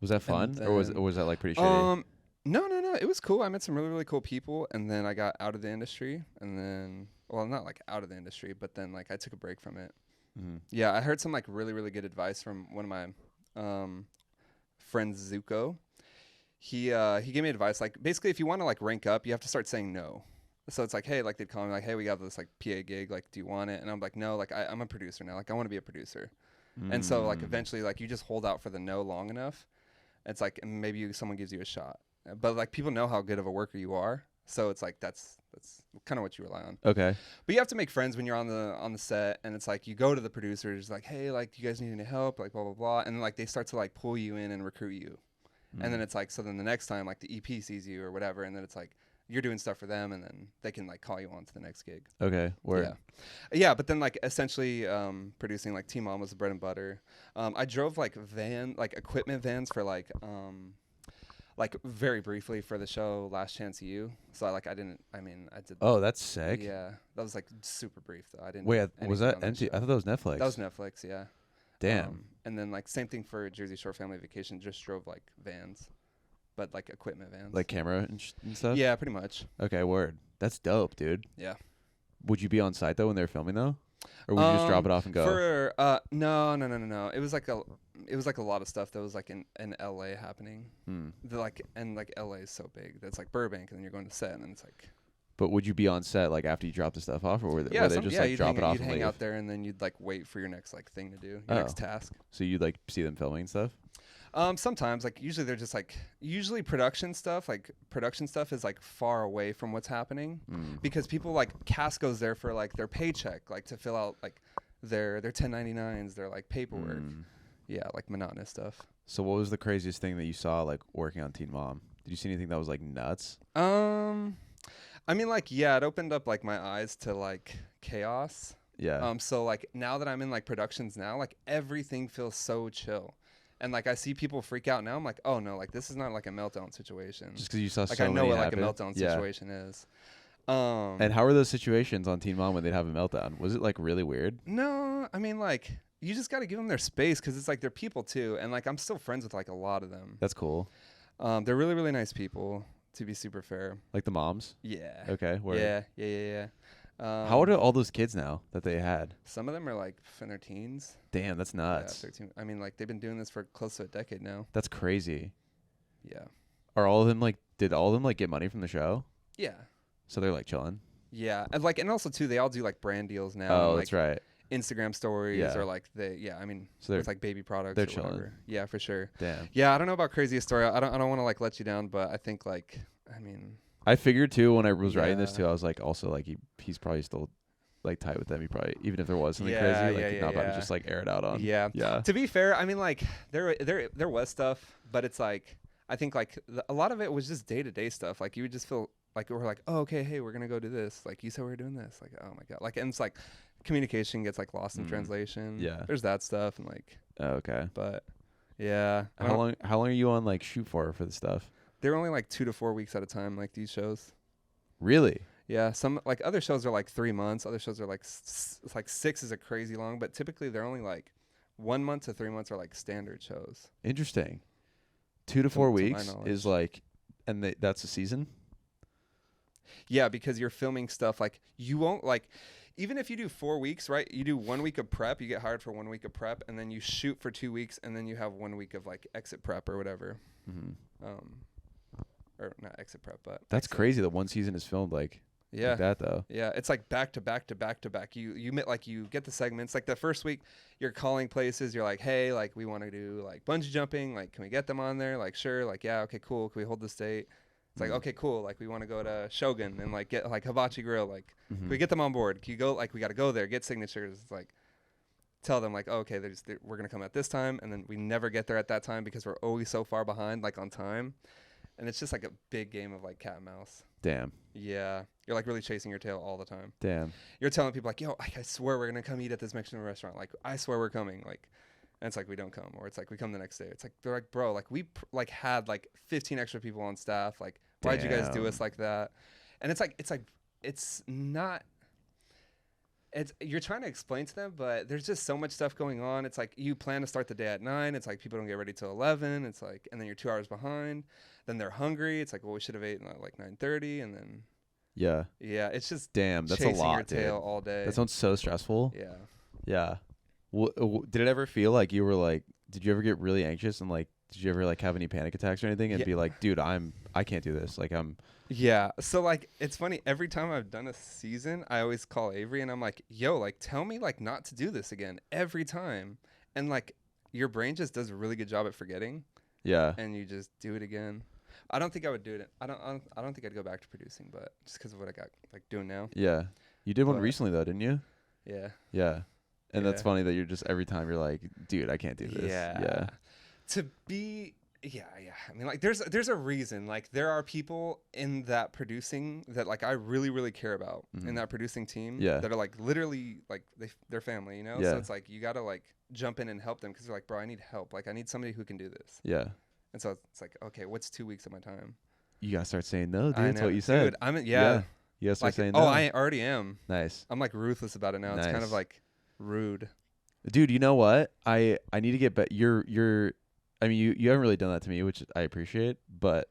Was that fun, And or was then- that like pretty shitty? No. It was cool. I met some really, really cool people, and then I got out of the industry, and then, well, not like out of the industry, but then like I took a break from it. Mm-hmm. Yeah, I heard some like really, really good advice from one of my friends, Zuko. He gave me advice like basically if you want to like rank up, you have to start saying no. So it's like, hey, like they'd call me like, hey, we got this like PA gig, like, do you want it? And I'm like, no, like I'm a producer now, like I want to be a producer. And so like eventually like you just hold out for the no long enough. It's like maybe someone gives you a shot, but like people know how good of a worker you are, so it's like that's kind of what you rely on. Okay. But you have to make friends when you're on the set, and it's like you go to the producers like, hey, like do you guys need any help, like blah blah blah, and then like they start to like pull you in and recruit you, and then it's like so then the next time like the EP sees you or whatever, and then it's like you're doing stuff for them, and then they can like call you on to the next gig. Okay. Word. Yeah, but then like essentially producing like Team Mom was the bread and butter. I drove like equipment vans for like very briefly for the show Last Chance You. So I did. Oh, that's sick. Yeah, that was like super brief though. I didn't. Wait, do was anything that on empty? show. I thought that was Netflix. That was Netflix. Yeah. Damn. And then like same thing for Jersey Shore Family Vacation. Just drove like vans, but like equipment vans. Like camera and stuff. Yeah, pretty much. Okay. Word. That's dope, dude. Yeah. Would you be on site though when they were filming though, or would you just drop it off and go? No. It was like a lot of stuff that was like in LA happening. And LA is so big that's like Burbank, and then you're going to set, and it's like. But would you be on set like after you drop the stuff off, or were they just like drop it off you'd and hang leave? out there, and then you'd like wait for your next like thing to do, your next task. So you'd like see them filming and stuff? Sometimes like usually they're just like production stuff is like far away from what's happening because people like cast goes there for like their paycheck, like to fill out like their 1099s, their like paperwork. Yeah, like monotonous stuff. So what was the craziest thing that you saw like working on Teen Mom? Did you see anything that was like nuts? I mean like yeah, it opened up like my eyes to like chaos. Yeah. So like now that I'm in like productions now, like everything feels so chill. And like I see people freak out now. I'm like, oh no, like this is not like a meltdown situation. Just because you saw like so I know many what happen. like a meltdown situation is. And how were those situations on Teen Mom when they'd have a meltdown? Was it like really weird? No, I mean like you just got to give them their space because it's like they're people too, and like I'm still friends with like a lot of them. That's cool. They're really really nice people, to be super fair. Like the moms? Yeah. Okay. Word. Yeah. How old are all those kids now that they had? Some of them are like in their teens. Damn, that's nuts. Yeah, 13. I mean, like they've been doing this for close to a decade now. That's crazy. Yeah. Are all of them like? Did all of them like get money from the show? Yeah. So they're like chilling. Yeah, and also too, they all do like brand deals now. Oh, and, like, that's right. Instagram stories Yeah. or like I mean, So they're it's like baby products. they're or chilling. whatever. Yeah, for sure. Damn. Yeah, I don't know about craziest story. I don't want to like let you down, but I think like I mean. I figured too when I was writing this Yeah. too. I was like, also like he's probably still like tight with them. He probably, even if there was something Yeah, crazy, like yeah, he's yeah, not about to yeah. just like air it out on. Yeah. Yeah. To be fair, I mean, like there was stuff, but it's like I think like a lot of it was just day to day stuff. Like you would just feel like we're like, oh, okay, hey, we're gonna go do this. Like you said, we were doing this. Like, oh my god. Like, and it's like communication gets like lost in translation. Yeah. There's that stuff and like. Oh, okay. But yeah. How long are you on like shoot for the stuff? They're only like 2 to 4 weeks at a time. Like these shows. Really? Yeah, some like other shows are like 3 months. Other shows are like it's like 6 is a crazy long, but typically they're only like 1 month to 3 months are like standard shows. Interesting. 2 to 4 to my weeks knowledge. is like, and that's a season. Yeah, because you're filming stuff like you won't like, even if you do 4 weeks, right? You do 1 week of prep, you get hired for 1 week of prep, and then you shoot for 2 weeks, and then you have 1 week of like exit prep or whatever. Mm-hmm. Or not exit prep, but That's exit. crazy that one season is filmed like Yeah. like that though. Yeah, it's like back to back to back to back. You get the segments. Like the first week, you're calling places. You're like, hey, like we want to do like bungee jumping. Like, can we get them on there? Like, sure. Like, yeah, okay, cool. Can we hold this date? It's like, okay, cool. Like, we want to go to Shogun and like get like Hibachi Grill. Like, can we get them on board? Can you go? Like, we got to go there, get signatures. It's like, tell them like, oh, okay, we're gonna come at this time, and then we never get there at that time because we're always so far behind, like on time, and it's just like a big game of like cat and mouse. Damn. Yeah, you're like really chasing your tail all the time. Damn. You're telling people like, yo, I swear we're gonna come eat at this Mexican restaurant. Like, I swear we're coming. Like, and it's like we don't come, or it's like we come the next day. It's like they're like, bro, like we had like 15 extra people on staff. Like, why'd you guys do us like that? And it's not. It's you're trying to explain to them, but there's just so much stuff going on. It's like you plan to start the day at 9. It's like people don't get ready till 11. It's like, and then you're 2 hours behind. Then they're hungry. It's like, well, we should have eaten at like 9:30, and then Yeah. it's just Damn, that's a chasing lot, your tail dude. all day. That sounds so stressful. Yeah. Yeah. Did it ever feel like you were like? Did you ever get really anxious and like? Did you ever like have any panic attacks or anything and be like, dude, I can't do this. Like Yeah. So like it's funny, every time I've done a season, I always call Avery and I'm like, yo, like tell me like not to do this again every time. And like your brain just does a really good job at forgetting. Yeah. And you just do it again. I don't think I would do it. I don't think I'd go back to producing, but just because of what I got like doing now. Yeah. You did one recently though, didn't you? Yeah. Yeah. And that's funny that you're just every time you're like, dude, I can't do this. Yeah. To be I mean like there's a reason. Like there are people in that producing that like I really really care about in that producing team that are like literally like they're family, you know. So it's like you gotta like jump in and help them because they're like, bro, I need help. Like I need somebody who can do this. Yeah. And so it's like, okay, what's 2 weeks of my time? You gotta start saying no, dude. That's know. what you said. Dude, You gotta start like, saying no. Oh, I already am. Nice. I'm like ruthless about it now. It's kind of like rude. Dude, you know what? I need to get better. I mean, you haven't really done that to me, which I appreciate, but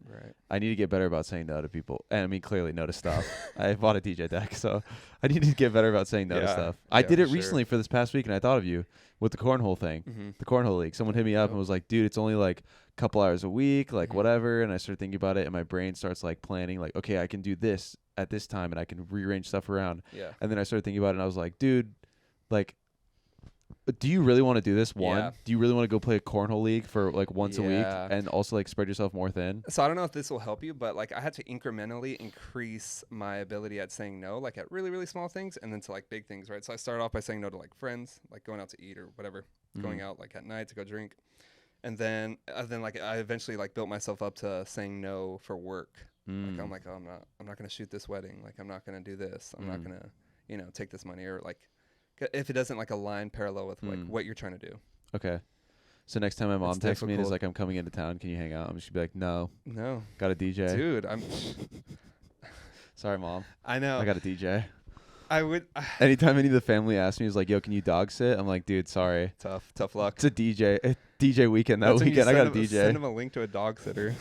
I need to get better about saying no to people. And I mean, clearly no to stuff. I bought a DJ deck, so I need to get better about saying no to stuff. I did it recently for this past week, and I thought of you with the cornhole thing, the cornhole league. Someone hit me up and was like, dude, it's only like a couple hours a week, like whatever. And I started thinking about it, and my brain starts like planning, like, okay, I can do this at this time, and I can rearrange stuff around. Yeah. And then I started thinking about it, and I was like, dude, like, do you really want to do this? Do you really want to go play a cornhole league for like once a week and also like spread yourself more thin? So I don't know if this will help you, but like I had to incrementally increase my ability at saying no, like at really, really small things and then to like big things, right? So I started off by saying no to like friends, like going out to eat or whatever, going out like at night to go drink. And then like I eventually like built myself up to saying no for work. Like I'm like, oh, I'm not going to shoot this wedding. Like I'm not going to do this. I'm not going to, take this money or like, if it doesn't like align parallel with like what you're trying to do. Okay. So next time my mom texts me and is like, I'm coming into town, can you hang out? I'm just gonna be like, no. Got a DJ. Dude, I'm sorry, Mom. I know. I got a DJ. I would anytime any of the family asks me, is like, yo, can you dog sit? I'm like, dude, sorry. Tough luck. It's a DJ weekend that weekend. I got a DJ. Send him a link to a dog sitter.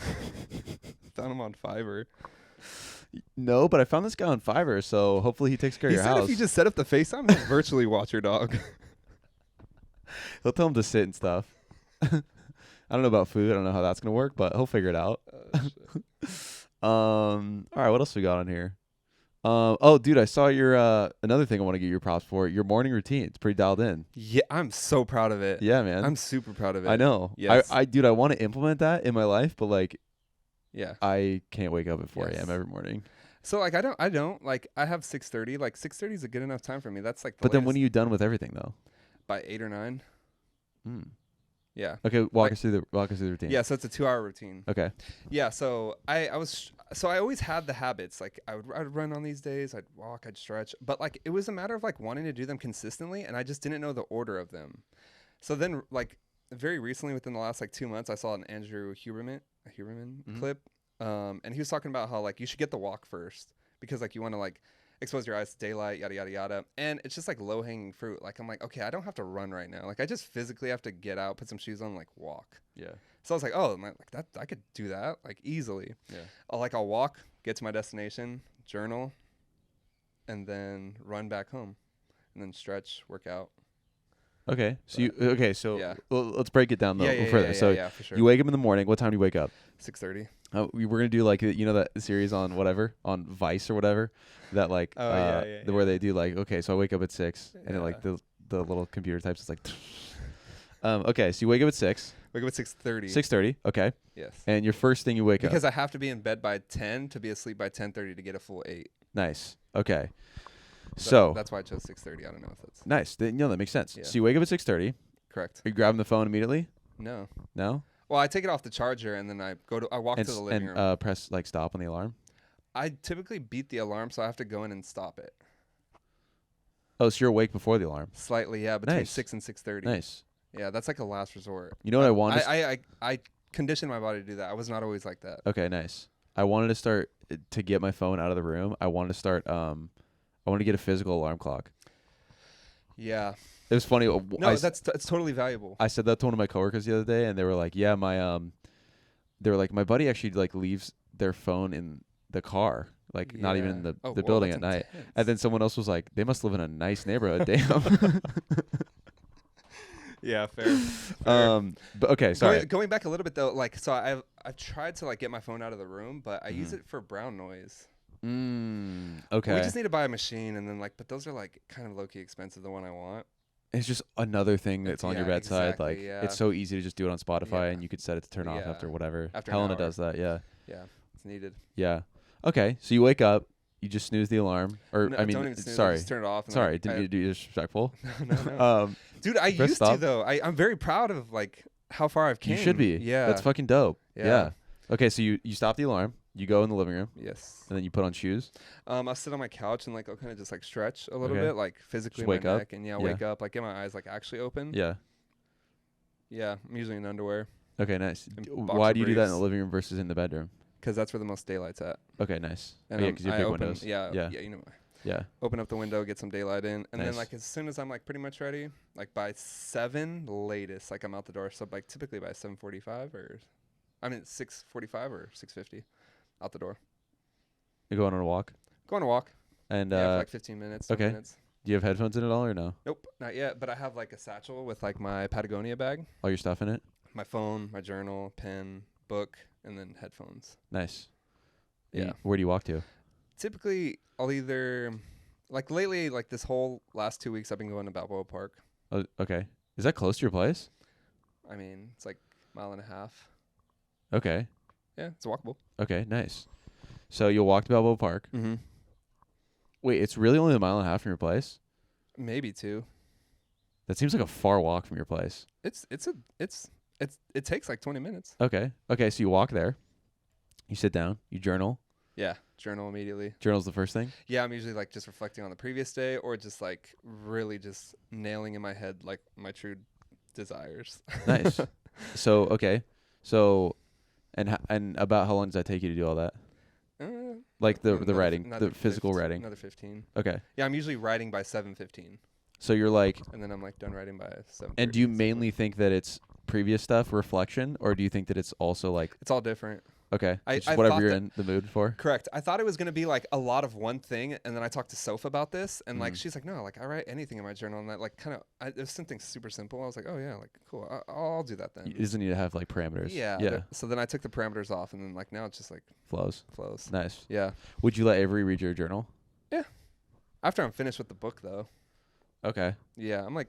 Found him on Fiverr. No, but I found this guy on Fiverr, so hopefully he takes care of your house. If you just set up the FaceTime, he'll virtually watch your dog. He'll tell him to sit and stuff. I don't know about food. I don't know how that's going to work, but he'll figure it out. All right, what else we got on here? Oh, dude, I saw your another thing I want to give you props for. Your morning routine. It's pretty dialed in. Yeah, I'm so proud of it. Yeah, man. I'm super proud of it. I know. Yes. Dude, I want to implement that in my life, but like, yeah, I can't wake up at 4 a.m. every morning. So like I don't like I have 6:30. Like 6:30 is a good enough time for me. That's like But then when are you done with everything though? By 8 or 9. Yeah. Okay, walk us through the routine. Yeah, so it's a 2-hour routine. Okay. Yeah, so I always had the habits. Like I'd run on these days, I'd walk, I'd stretch, but like it was a matter of like wanting to do them consistently and I just didn't know the order of them. So then like very recently within the last like 2 months I saw an Andrew Huberman clip. And he was talking about how like you should get the walk first because like you want to like expose your eyes to daylight, yada yada yada, and it's just like low hanging fruit. Like I'm like, okay, I don't have to run right now. Like I just physically have to get out, put some shoes on, like walk. Yeah. So I was like, oh, like that I could do that like easily. Yeah. I'll walk, get to my destination, journal, and then run back home, and then stretch, work out. Okay. So Yeah. let's break it down Yeah, further. So yeah, for sure. you wake up in the morning. What time do you wake up? 6:30. We were gonna do like that series on whatever on Vice or whatever that like where they do like okay, so I wake up at 6 and then like the little computer types is like okay, so you wake up at 6. Wake up at 6:30. 6:30. Okay. Yes. And your first thing you wake up Because I have to be in bed by 10 to be asleep by 10:30 to get a full 8. Nice. Okay. So that's why I chose 6:30. I don't know if that's nice. That makes sense. Yeah. So you wake up at 6:30. correct. Are you grabbing the phone immediately? No. No. Well, I take it off the charger and then I walk to the living room. And press like stop on the alarm. I typically beat the alarm, so I have to go in and stop it. Oh, so you're awake before the alarm. Slightly, yeah, between Nice. 6 and 6:30. Nice. Yeah, that's like a last resort. You know what I wanted? I conditioned my body to do that. I was not always like that. Okay, nice. I wanted to start to get my phone out of the room. I wanted to start. I wanted to get a physical alarm clock. Yeah. It was funny. No, it's totally valuable. I said that to one of my coworkers the other day, and they were like, "Yeah, they were like, my buddy actually like leaves their phone in the car, like not even in the building at night." And then someone else was like, "They must live in a nice neighborhood." Damn. Yeah, fair. But okay, sorry. Going back a little bit though, like so I've tried to like get my phone out of the room, but I use it for brown noise. Okay. We just need to buy a machine, and then but those are like kind of low key expensive. The one I want. It's just another thing that's on your bedside. Exactly, like yeah. it's so easy to just do it on Spotify, Yeah. and you could set it to turn off Yeah. after whatever. After an Helena hour. does that. Yeah. Yeah, it's needed. Yeah. Okay. So you wake up, you just snooze the alarm, or No, I mean, don't even snooze, I sorry, just turn it off. And sorry, didn't mean to do disrespectful. No. Dude, I press used stop. to though. I'm very proud of like how far I've came. You should be. Yeah. That's fucking dope. Yeah. Yeah. Okay. So you stop the alarm, you go in the living room, Yes. and then you put on shoes. I'll sit on my couch and like I'll kind of just like stretch a little Okay. bit, like physically Just wake my up? neck, and Yeah. wake up, like get my eyes like actually open. Yeah. Yeah, I'm usually in underwear Okay. Nice. And Why boxer do you do that in the briefs. living room versus in the bedroom? because that's where the most daylight's at. Okay. Nice. And Yeah, because you have I big open, windows. Yeah, Yeah. you know, Yeah. open up the window, get some daylight in, and Nice. then like as soon as I'm like pretty much ready, like by 7 latest, like I'm out the door. So like typically by 7:45 or, 6:45 or 6:50, out the door. You're going on a walk, Go on a walk. and Yeah, for like 15 minutes. 20 okay. minutes. do you have headphones in at all or no? Nope, not yet. But I have like a satchel with like my Patagonia bag, All your stuff in it. my phone, my journal, pen, book, and then headphones. Nice. Yeah. Where do you walk to? Typically, I'll either like lately, like this whole last 2 weeks, I've been going to Balboa Park. Oh, okay. Is that close to your place? I mean, it's like a mile and a half. Okay. Yeah, it's walkable. Okay. Nice. So you'll walk to Balboa Park. Mm-hmm. Wait, it's really only a mile and a half from your place? Maybe 2. That seems like a far walk from your place. It takes like 20 minutes. Okay. Okay. So you walk there. You sit down. You journal. Yeah, journal immediately. Journal's the first thing. Yeah, I'm usually like just reflecting on the previous day, or just like really just nailing in my head like my true desires. Nice. So okay. So, and about how long does that take you to do all that? Like the writing, the physical writing. Another 15. Okay. Yeah, I'm usually writing by 7:15, So you're like, and then I'm like done writing by 7. and do you mainly think that it's previous stuff, reflection, or do you think that it's also like, It's all different. okay, I just whatever thought you're that- in the mood for? Correct. I thought it was gonna be like a lot of one thing, and then I talked to Soph about this, and like Mhm. she's like, no, like I write anything in my journal, and that like kind of it was something super simple. I was like, oh yeah, like cool, I'll do that then. It doesn't need to have like parameters. Yeah. Yeah. So then I took the parameters off, and then like now it's just like Flows. flows. Nice. Yeah. Would you let Avery read your journal? After I'm finished with the book, though. Okay. Yeah, I'm like.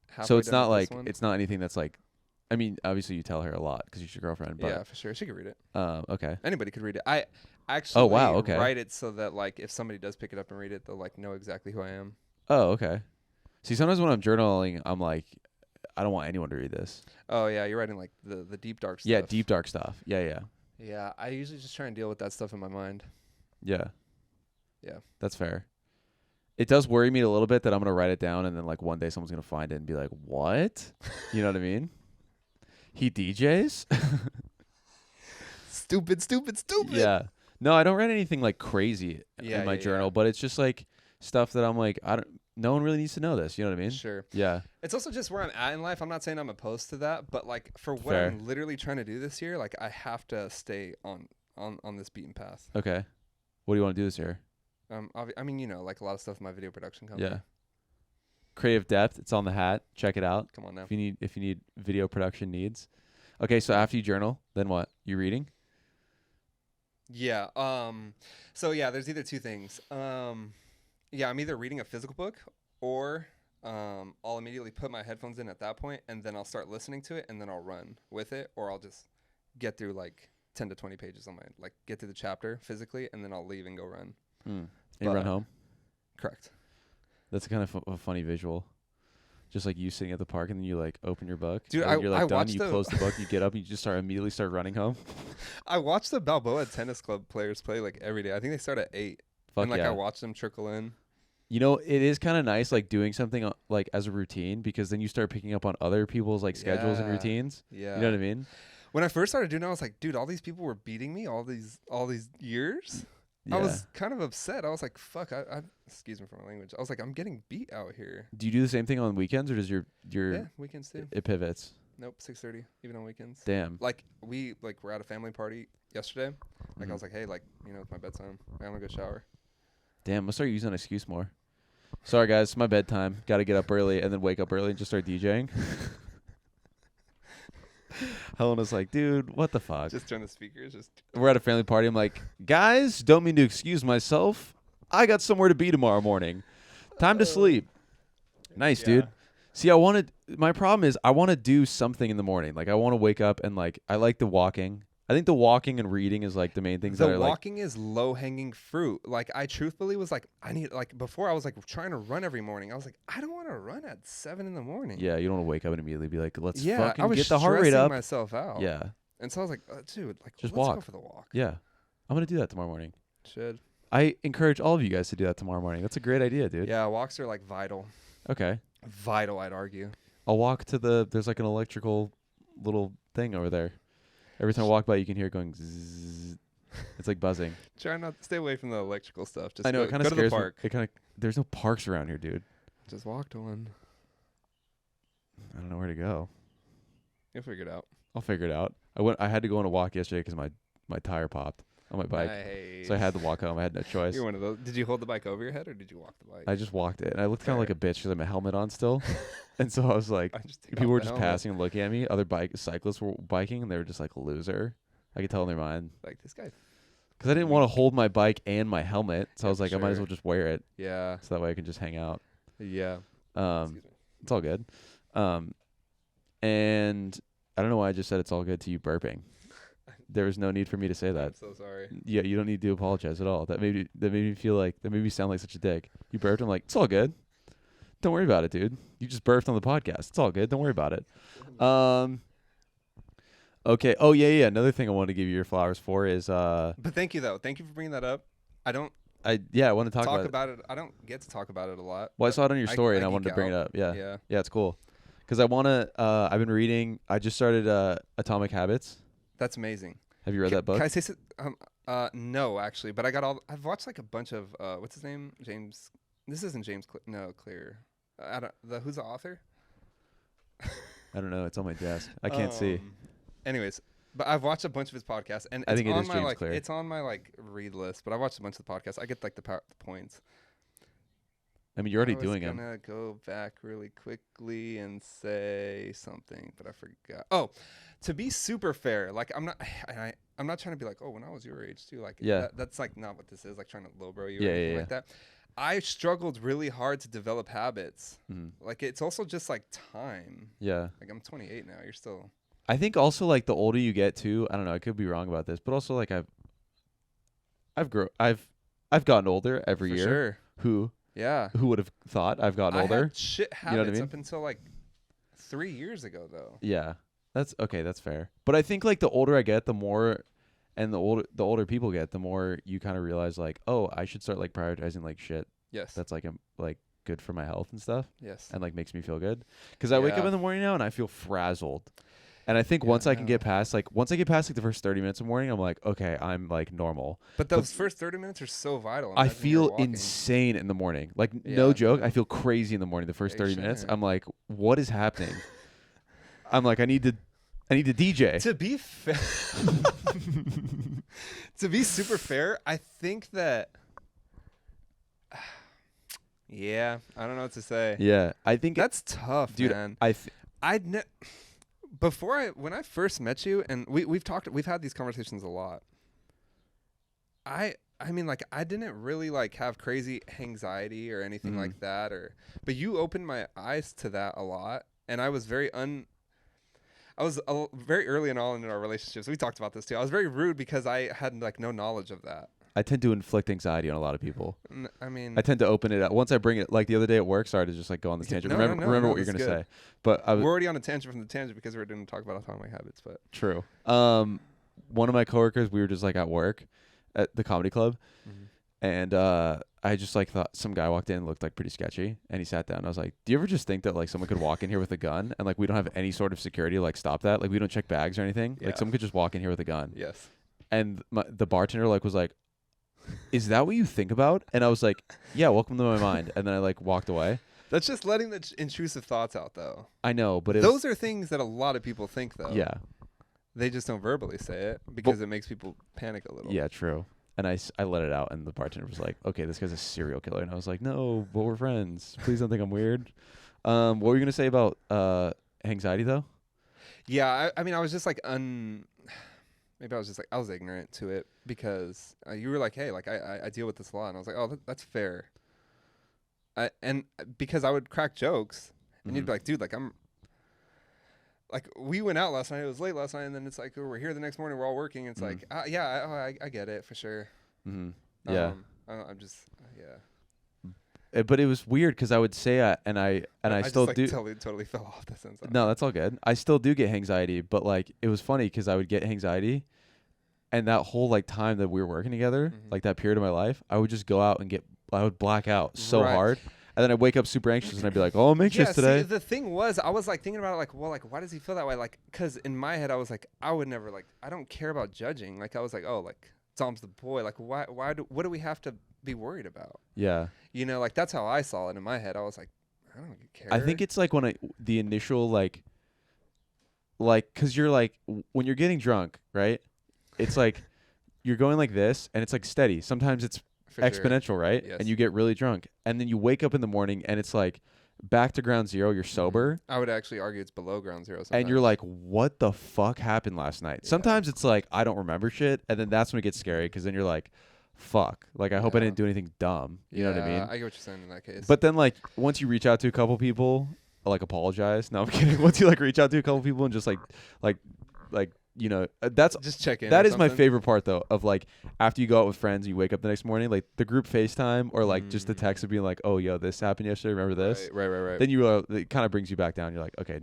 So halfway it's done not with like this one. it's not anything that's like, I mean, obviously you tell her a lot because she's your girlfriend. But Yeah, for sure. She could read it. okay. Anybody could read it. I actually wow, okay. write it so that like if somebody does pick it up and read it, they'll like know exactly who I am. Oh, okay. See, sometimes when I'm journaling, I'm like, I don't want anyone to read this. Oh yeah, you're writing like the deep dark stuff. Yeah, deep dark stuff. Yeah, yeah, Yeah, I usually just try and deal with that stuff in my mind. yeah. Yeah. That's fair. It does worry me a little bit that I'm gonna write it down and then like one day someone's gonna find it and be like, "What?" You know what I mean? He DJs. Stupid. Yeah. No, I don't write anything like crazy in my journal, but it's just like stuff that I'm like, no one really needs to know this. You know what I mean? Sure. Yeah. It's also just where I'm at in life. I'm not saying I'm opposed to that, but like for what Fair. I'm literally trying to do this year, like I have to stay on this beaten path. Okay. What do you want to do this year? I mean, you know, like a lot of stuff in my video production company. Yeah. Creative Depth. It's on the hat. Check it out. Come on now. If you need video production needs. Okay, so after you journal, then what? You reading? Yeah. So yeah, there's either two things. Yeah, I'm either reading a physical book or I'll immediately put my headphones in at that point, and then I'll start listening to it, and then I'll run with it, or I'll just get through like 10 to 20 pages on my get through the chapter physically, and then I'll leave and go run. And you run home? Correct. That's kind of a funny visual. Just like you sitting at the park, and then you like open your book. Dude, and you're like done. You watched close the book. You get up. And you just immediately start running home. I watch the Balboa Tennis Club players play like every day. I think they start at 8. Fuck and like yeah. I watch them trickle in. You know, it is kind of nice like doing something like as a routine, because then you start picking up on other people's like schedules and routines. Yeah. You know what I mean? When I first started doing it, I was like, dude, all these people were beating me all these years. Yeah. I was kind of upset. I was like, fuck, I excuse me for my language. I was like, I'm getting beat out here. Do you do the same thing on weekends, or does your Yeah, weekends too. It pivots? Nope, 6:30 even on weekends. Damn. Like we're at a family party yesterday. Like I was like, hey, like, it's my bedtime. I'm gonna go shower. Damn, I'm gonna start using that excuse more. Sorry guys, it's my bedtime. Got to get up early and then wake up early and just start DJing. Helena's like, dude, what the fuck? Just turn the speakers. We're at a family party. I'm like, guys, don't mean to excuse myself. I got somewhere to be tomorrow morning. Time to sleep. Nice, dude. See, my problem is I want to do something in the morning. Like I want to wake up and like, I like the walking. I think the walking and reading is like the main things that are like. The walking is low hanging fruit. Like I truthfully was like, before I was like trying to run every morning. I was like, I don't want to run at 7 in the morning. Yeah, you don't want to wake up and immediately be like, let's I fucking was get the heart rate up. myself out. Yeah. And so I was like, dude, like just let's walk. Go for the walk. Yeah, I'm gonna do that tomorrow morning. Should. I encourage all of you guys to do that tomorrow morning. That's a great idea, dude. Yeah, walks are like vital. Okay. Vital, I'd argue. I'll walk to there's like an electrical little thing over there. Every time I walk by, you can hear it going zzz. It's like buzzing. Try not to stay away from the electrical stuff. Just I know, it kind of go to the scares park. me. There's no parks around here, dude. Just walk to one. I don't know where to go. You'll figure it out. I'll figure it out. I had to go on a walk yesterday because my tire popped on my bike. Nice. So I had to walk home. I had no choice. You're one of those. Did you hold the bike over your head or did you walk the bike? I just walked it. And I looked kind of like a bitch because I had my helmet on still. And so I was like, people were just passing and looking at me. Other cyclists were biking and they were just like, loser. I could tell in their mind. Like, this guy. Because I didn't want to hold my bike and my helmet. So I was like, I might as well just wear it. Yeah. So that way I can just hang out. Yeah. It's all good. And I don't know why I just said it's all good to you burping. There was no need for me to say that. I'm so sorry. Yeah, you don't need to apologize at all. That made me sound like such a dick. You burped. I'm like, it's all good. Don't worry about it, dude. You just burped on the podcast. It's all good. Don't worry about it. Okay. Oh yeah. Another thing I wanted to give you your flowers for is But thank you though. Thank you for bringing that up. I want to talk about it. I don't get to talk about it a lot. Well, I saw it on your story and I wanted to bring it up. Yeah, it's cool. Because I want to. I've been reading. I just started Atomic Habits. That's amazing. Have you read that book? Can I say no, actually, but I've watched like a bunch of what's his name? James. This isn't James. Clear. Who's the author? I don't know. It's on my desk. I can't see. Anyways, but I've watched a bunch of his podcasts, and I think it's it on is my James Clear. It's on my read list. But I watched a bunch of the podcasts. I get like the points. I mean, you're already doing them. I'm gonna go back really quickly and say something, but I forgot. Oh, to be super fair, like I'm not trying to be like, oh, when I was your age too, like that's like not what this is, like trying to lowbrow you or anything like that. I struggled really hard to develop habits. Like it's also just like time. Yeah. Like I'm 28 now. You're still. I think also like the older you get too. I don't know. I could be wrong about this, but also like I've gotten older every year. Sure. Who would have thought I've gotten older? I had shit habits you know what I mean? up until like 3 years ago though. Yeah. That's okay. That's fair. But I think like the older I get, the more, and the older people get, the more you kind of realize like, oh, I should start like prioritizing like shit. Yes. That's like good for my health and stuff. Yes. And like makes me feel good. Because I wake up in the morning now and I feel frazzled. And I think once I get past like the first 30 minutes of the morning, I'm like, okay, I'm like normal. But those first 30 minutes are so vital. I feel insane in the morning. Like no joke. I feel crazy in the morning. The first 30 minutes, I'm like, what is happening? I'm like, I need to DJ. To be fair, to be super fair, I think that, Yeah, I don't know what to say. Yeah, I think That's tough, dude. man. I When I first met you, and we've had these conversations a lot. I mean, like, I didn't really like have crazy anxiety or anything like that, but you opened my eyes to that a lot, and I was very very early and all in our relationships. We talked about this too. I was very rude because I had like no knowledge of that. I tend to inflict anxiety on a lot of people. I mean, I tend to open it up once I bring it. Like the other day at work, sorry to just like go on this tangent. Remember what you're gonna say. But we're already on a tangent from the tangent because we're going to talk about atomic habits. But true. One of my coworkers, we were just like at work at the comedy club, and I just like thought some guy walked in and looked like pretty sketchy, and he sat down. I was like, "Do you ever just think that like someone could walk in here with a gun and like we don't have any sort of security to like stop that? Like we don't check bags or anything. Yeah. Like someone could just walk in here with a gun." Yes. And the bartender like was like, "Is that what you think about?" And I was like, "Yeah, welcome to my mind." And then I like walked away. That's just letting the intrusive thoughts out, though. I know, but those are things that a lot of people think, though. Yeah. They just don't verbally say it because it makes people panic a little. Yeah, true. And I let it out, and the bartender was like, "Okay, this guy's a serial killer." And I was like, "No, but we're friends. Please don't think I'm weird." What were you gonna say about anxiety though? Yeah, I mean, I was just like maybe I was just like I was ignorant to it because you were like, "Hey, like I deal with this a lot," and I was like, "Oh, that's fair." And because I would crack jokes, and you'd be like, "Dude, like I'm." Like we went out last night. It was late last night, and then it's like we're here the next morning. We're all working. It's like, yeah, I get it for sure. Yeah, I'm just yeah. But it was weird because I would say I still just, do. Totally fell off the sense. No, that's all good. I still do get anxiety, but like it was funny because I would get anxiety, and that whole like time that we were working together, like that period of my life, I would just go out and I would black out so hard. And then I'd wake up super anxious, and I'd be like, "Oh, I'm anxious today." See, the thing was, I was like thinking about it, like, well, like, why does he feel that way? Like, because in my head, I was like, I would never, like, I don't care about judging. Like, I was like, oh, like, Tom's the boy. Like, what do we have to be worried about? Yeah. You know, like, that's how I saw it in my head. I was like, I don't care. I think it's like the initial, like, because you're like, when you're getting drunk, right? It's like, you're going like this, and it's like steady. Sometimes it's exponential, right? Yes. And you get really drunk, and then you wake up in the morning and it's like back to ground zero. You're sober. I would actually argue it's below ground zero sometimes. And you're like, what the fuck happened last night? Sometimes it's like I don't remember shit, and then that's when it gets scary because then you're like, fuck, like I hope I didn't do anything dumb. You know what I mean? I get what you're saying in that case. But then like once you reach out to a couple people, like apologize. No, I'm kidding. Once you like reach out to a couple people and just like you know, that's just check in. That is my favorite part though, of like after you go out with friends and you wake up the next morning, like the group FaceTime or like just the text of being like, "Oh, yo, this happened yesterday. Remember this?" Right. Then it kind of brings you back down. You're like, "Okay,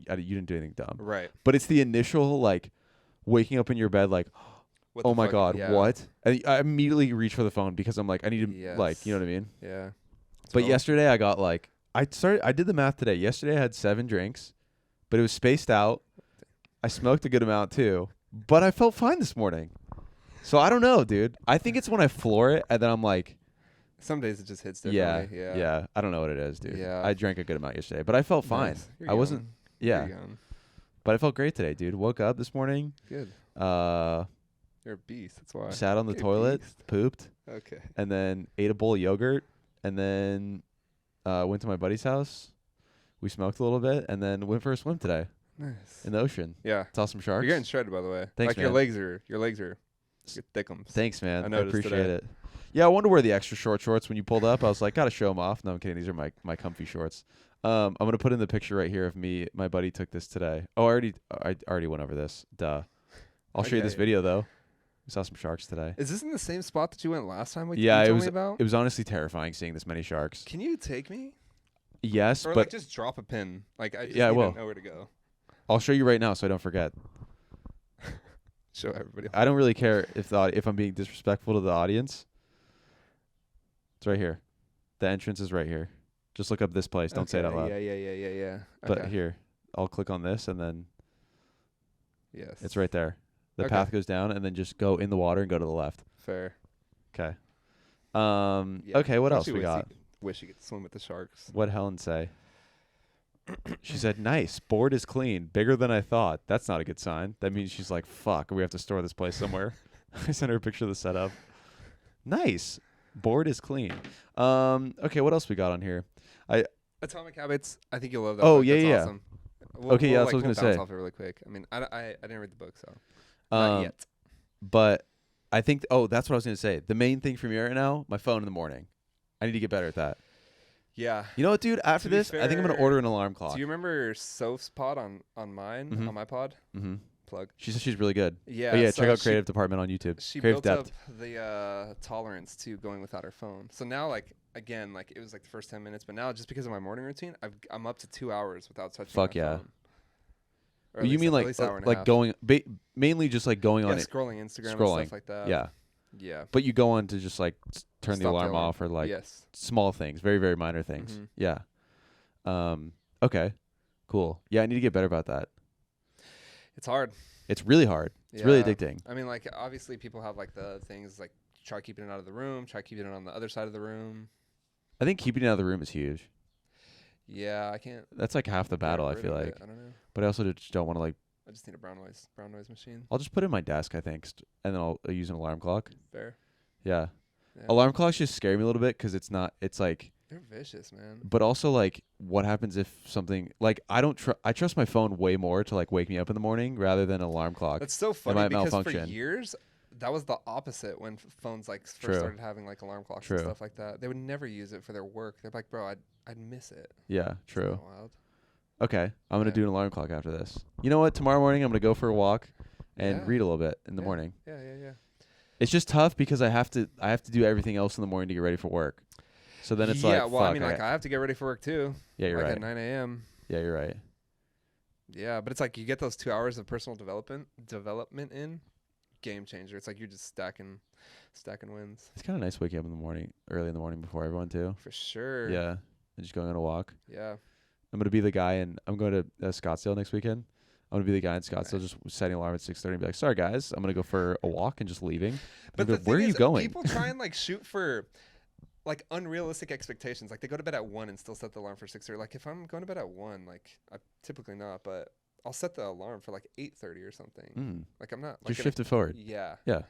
you didn't do anything dumb." Right. But it's the initial like waking up in your bed like, "Oh my god, what?" And I immediately reach for the phone because I'm like, I need to like, you know what I mean? Yeah. But yesterday I got like I did the math today. Yesterday I had 7 drinks, but it was spaced out. I smoked a good amount too, but I felt fine this morning. So I don't know, dude. I think it's when I floor it and then I'm like, some days it just hits differently. Yeah. I don't know what it is, dude. Yeah. I drank a good amount yesterday, but I felt fine. I wasn't. Yeah. But I felt great today, dude. Woke up this morning. Good. You're a beast. That's why. Sat on the toilet, pooped. Okay. And then ate a bowl of yogurt, and then went to my buddy's house. We smoked a little bit, and then went for a swim today. Nice. In the ocean. Yeah. Saw some sharks. You're getting shredded, by the way. Thanks, like man. your legs are thickums. Thanks, man. I appreciate today. it. Yeah, I wanted to wear the extra short shorts when you pulled up. I was like, gotta show them off. No, I'm kidding. These are my comfy shorts. I'm gonna put in the picture right here of me. My buddy took this today. Oh, I already went over this. Duh. I'll show you this video though. We saw some sharks today. Is this in the same spot that you went last time? Yeah, you told me about? It was honestly terrifying seeing this many sharks. Can you take me? Yes, or but like just drop a pin. Like I just I need will. to know where to go. I'll show you right now so I don't forget. Show everybody. I don't really care if I'm being disrespectful to the audience. It's right here. The entrance is right here. Just look up this place. Don't say it out loud. Yeah. But here, I'll click on this and then yes, it's right there. The path goes down and then just go in the water and go to the left. Fair. Okay. Yeah. Okay, what else we got? Wish you could swim with the sharks. What'd Helen say? She said, "Nice. Board is clean. Bigger than I thought." That's not a good sign. That means she's like, "Fuck, we have to store this place somewhere." I sent her a picture of the setup. Nice. Board is clean. Okay, what else we got on here? Atomic Habits. I think you'll love that. Oh, book. yeah, That's yeah. awesome. Okay, yeah, that's what I was gonna bounce say. off it really quick. I mean, I didn't read the book, so not yet. But I think that's what I was gonna say. The main thing for me right now, my phone in the morning. I need to get better at that. Yeah. You know what, dude? After this, I think I'm gonna order an alarm clock. Do you remember Soph's pod on mine, Mhm. on my pod? Mm-hmm. Plug. She says she's really good. Yeah. Oh, yeah, so check out Creative Department on YouTube. She Creative built Depth. up the tolerance to going without her phone. So now, like, again, like, it was like the first 10 minutes, but now just because of my morning routine, I'm up to 2 hours without touching Fuck my yeah. phone. Well, you mean at like least hour and a like half. going mainly just like going on it, scrolling Instagram and scrolling. stuff like that. Yeah. Yeah. But you go on to just like turn the Stop alarm off or like yes. small things, very very minor things. Mhm. Yeah. Okay. Cool. Yeah, I need to get better about that. It's hard. It's really hard. It's really Yeah. addicting. I mean, like, obviously people have like the things like try keeping it out of the room, try keeping it on the other side of the room. I think keeping it out of the room is huge. Yeah, I can't. That's like half the battle, I get feel rid of like. it. I don't know. But I also just don't want to like. I just need a brown noise machine. I'll just put it in my desk, I think, and then I'll use an alarm clock. Fair. Yeah. Yeah. Alarm clocks just scare me a little bit because it's not. It's like. They're vicious, man. But also like, what happens if something like I don't I trust my phone way more to like wake me up in the morning rather than an alarm clock. That's so funny might because malfunction. for years that was the opposite when phones like first True. started having like alarm clocks True. and stuff like that. They would never use it for their work. They're like, bro, I'd miss it. Yeah, Isn't true. that wild? Okay, I'm gonna Yeah. do an alarm clock after this. You know what? Tomorrow morning I'm gonna go for a walk and Yeah. read a little bit in the Yeah. morning. Yeah. It's just tough because I have to do everything else in the morning to get ready for work. So then it's like, yeah, well, fuck, I mean, like, I have to get ready for work too. yeah, you're like right. at 9 a.m. Yeah, you're right. Yeah, but it's like you get those 2 hours of personal development in, game changer. It's like you're just stacking wins. It's kind of nice waking up in the morning, early in the morning before everyone too. For sure. Yeah, and just going on a walk. Yeah. I'm gonna be the guy, and I'm going to Scottsdale next weekend. I'm gonna be the guy in Scottsdale, Nice. just setting an alarm at 6:30 and be like, "Sorry guys, I'm gonna go for a walk," and just leaving. But Be the like, where are thing you is, going? People try and like shoot for like unrealistic expectations. Like they go to bed at 1 and still set the alarm for 6:30. Like if I'm going to bed at 1, like I typically not, but I'll set the alarm for like 8:30 or something. Like I'm not like Just shift it forward. Yeah. Yeah.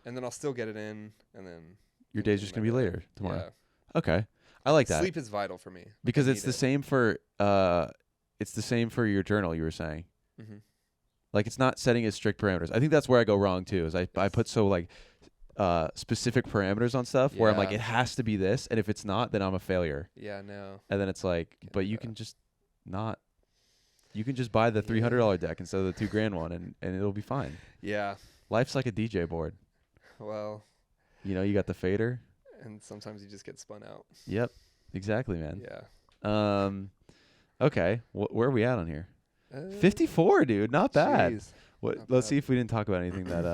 And then I'll still get it in, and then Your day's just gonna be later tomorrow. Yeah. Okay, I like that Sleep is vital for me because I it's need the it. same for your journal. You were saying. Mhm. Like it's not setting as strict parameters. I think that's where I go wrong too. Is I put so like specific parameters on stuff where I'm like Yeah. it has to be this, and if it's not, then I'm a failure. Yeah, no. And then it's like, Can't but do you that. can just not. You can just buy the $300 deck instead of the $2,000 one, and it'll be fine. Yeah. Life's like a DJ board. Well, You know, you got the fader. and sometimes you just get spun out. Yep, exactly, man. Yeah. Okay, where are we at on here? 54, dude. Not bad. Jeez. What? Not Let's bad. see if we didn't talk about anything that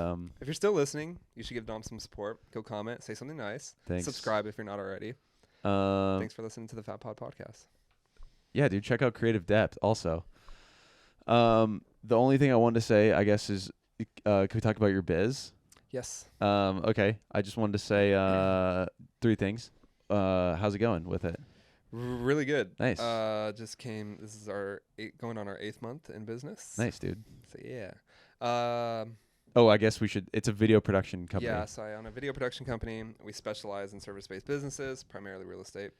If you're still listening, you should give Dom some support. Go comment, say something nice. Thanks. Subscribe if you're not already. Thanks for listening to the Fat Pod podcast. Yeah, dude, check out Creative Depth also. The only thing I wanted to say, I guess, is can we talk about your biz? Yes. Okay. I just wanted to say 3 things. How's it going with it? Really good. Nice. Just came. This is our going on our 8th month in business. Nice, dude. So yeah. Oh, I guess we should. It's a video production company. Yeah. So I own a video production company. We specialize in service-based businesses, primarily real estate.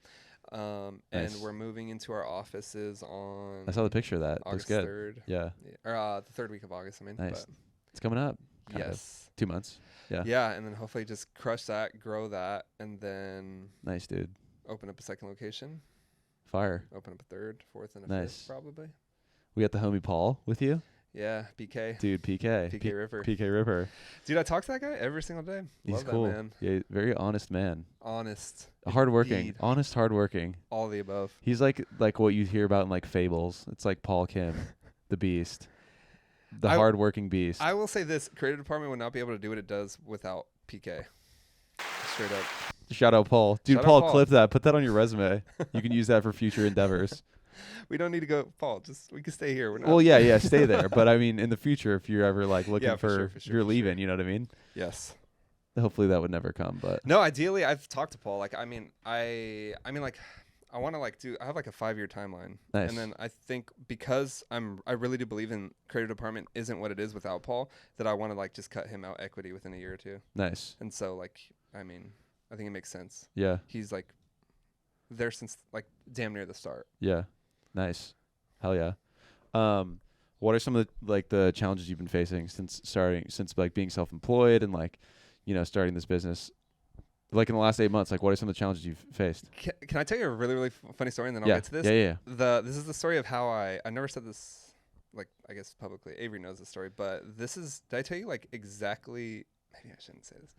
Nice. And we're moving into our offices on. I saw the picture of that. August Looks good. 3rd. Yeah. Or the 3rd week of August. I mean. Nice. But It's coming up. kind of. yes. 2 months. Yeah. Yeah, and then hopefully just crush that, grow that, and then Nice, dude. open up a second location. Fire. Open up a 3rd, 4th, and a Nice. 5th probably. We got the homie Paul with you. Yeah, BK. Dude, PK. PK River. PK River. Dude, I talk to that guy every single day. He's Love cool. that man. Yeah, very honest man. Honest. Hardworking. Indeed. Honest, hardworking. All the above. He's like what you hear about in like fables. It's like Paul Kim, the beast. The hardworking beast. I will say this, creative department would not be able to do what it does without PK. Straight up. Shout out Paul. Dude, Shout out Paul, Paul. clip that. Put that on your resume. You can use that for future endeavors. We don't need to go, Paul, we can stay here. We're not. Well, yeah, stay there. But I mean, in the future, if you're ever like looking Yeah, for sure, if you're leaving, you know what I mean? Yes. Hopefully that would never come, but No, ideally, I've talked to Paul. Like, I mean, I want to like I have like a 5-year timeline. Nice. And then I think because I really do believe in creative department isn't what it is without Paul, that I want to like just cut him out equity within a year or two. nice. And so like, I mean, I think it makes sense. Yeah. He's like there since like damn near the start. Yeah. Nice. Hell yeah. What are some of the challenges you've been facing since like being self-employed and like, starting this business? Like in the last 8 months, like what are some of the challenges you've faced? Can I tell you a really, really funny story and then I'll Yeah. get to this? Yeah. This is the story of how I never said this, like, I guess publicly. Avery knows the story, but did I tell you like exactly, maybe I shouldn't say this.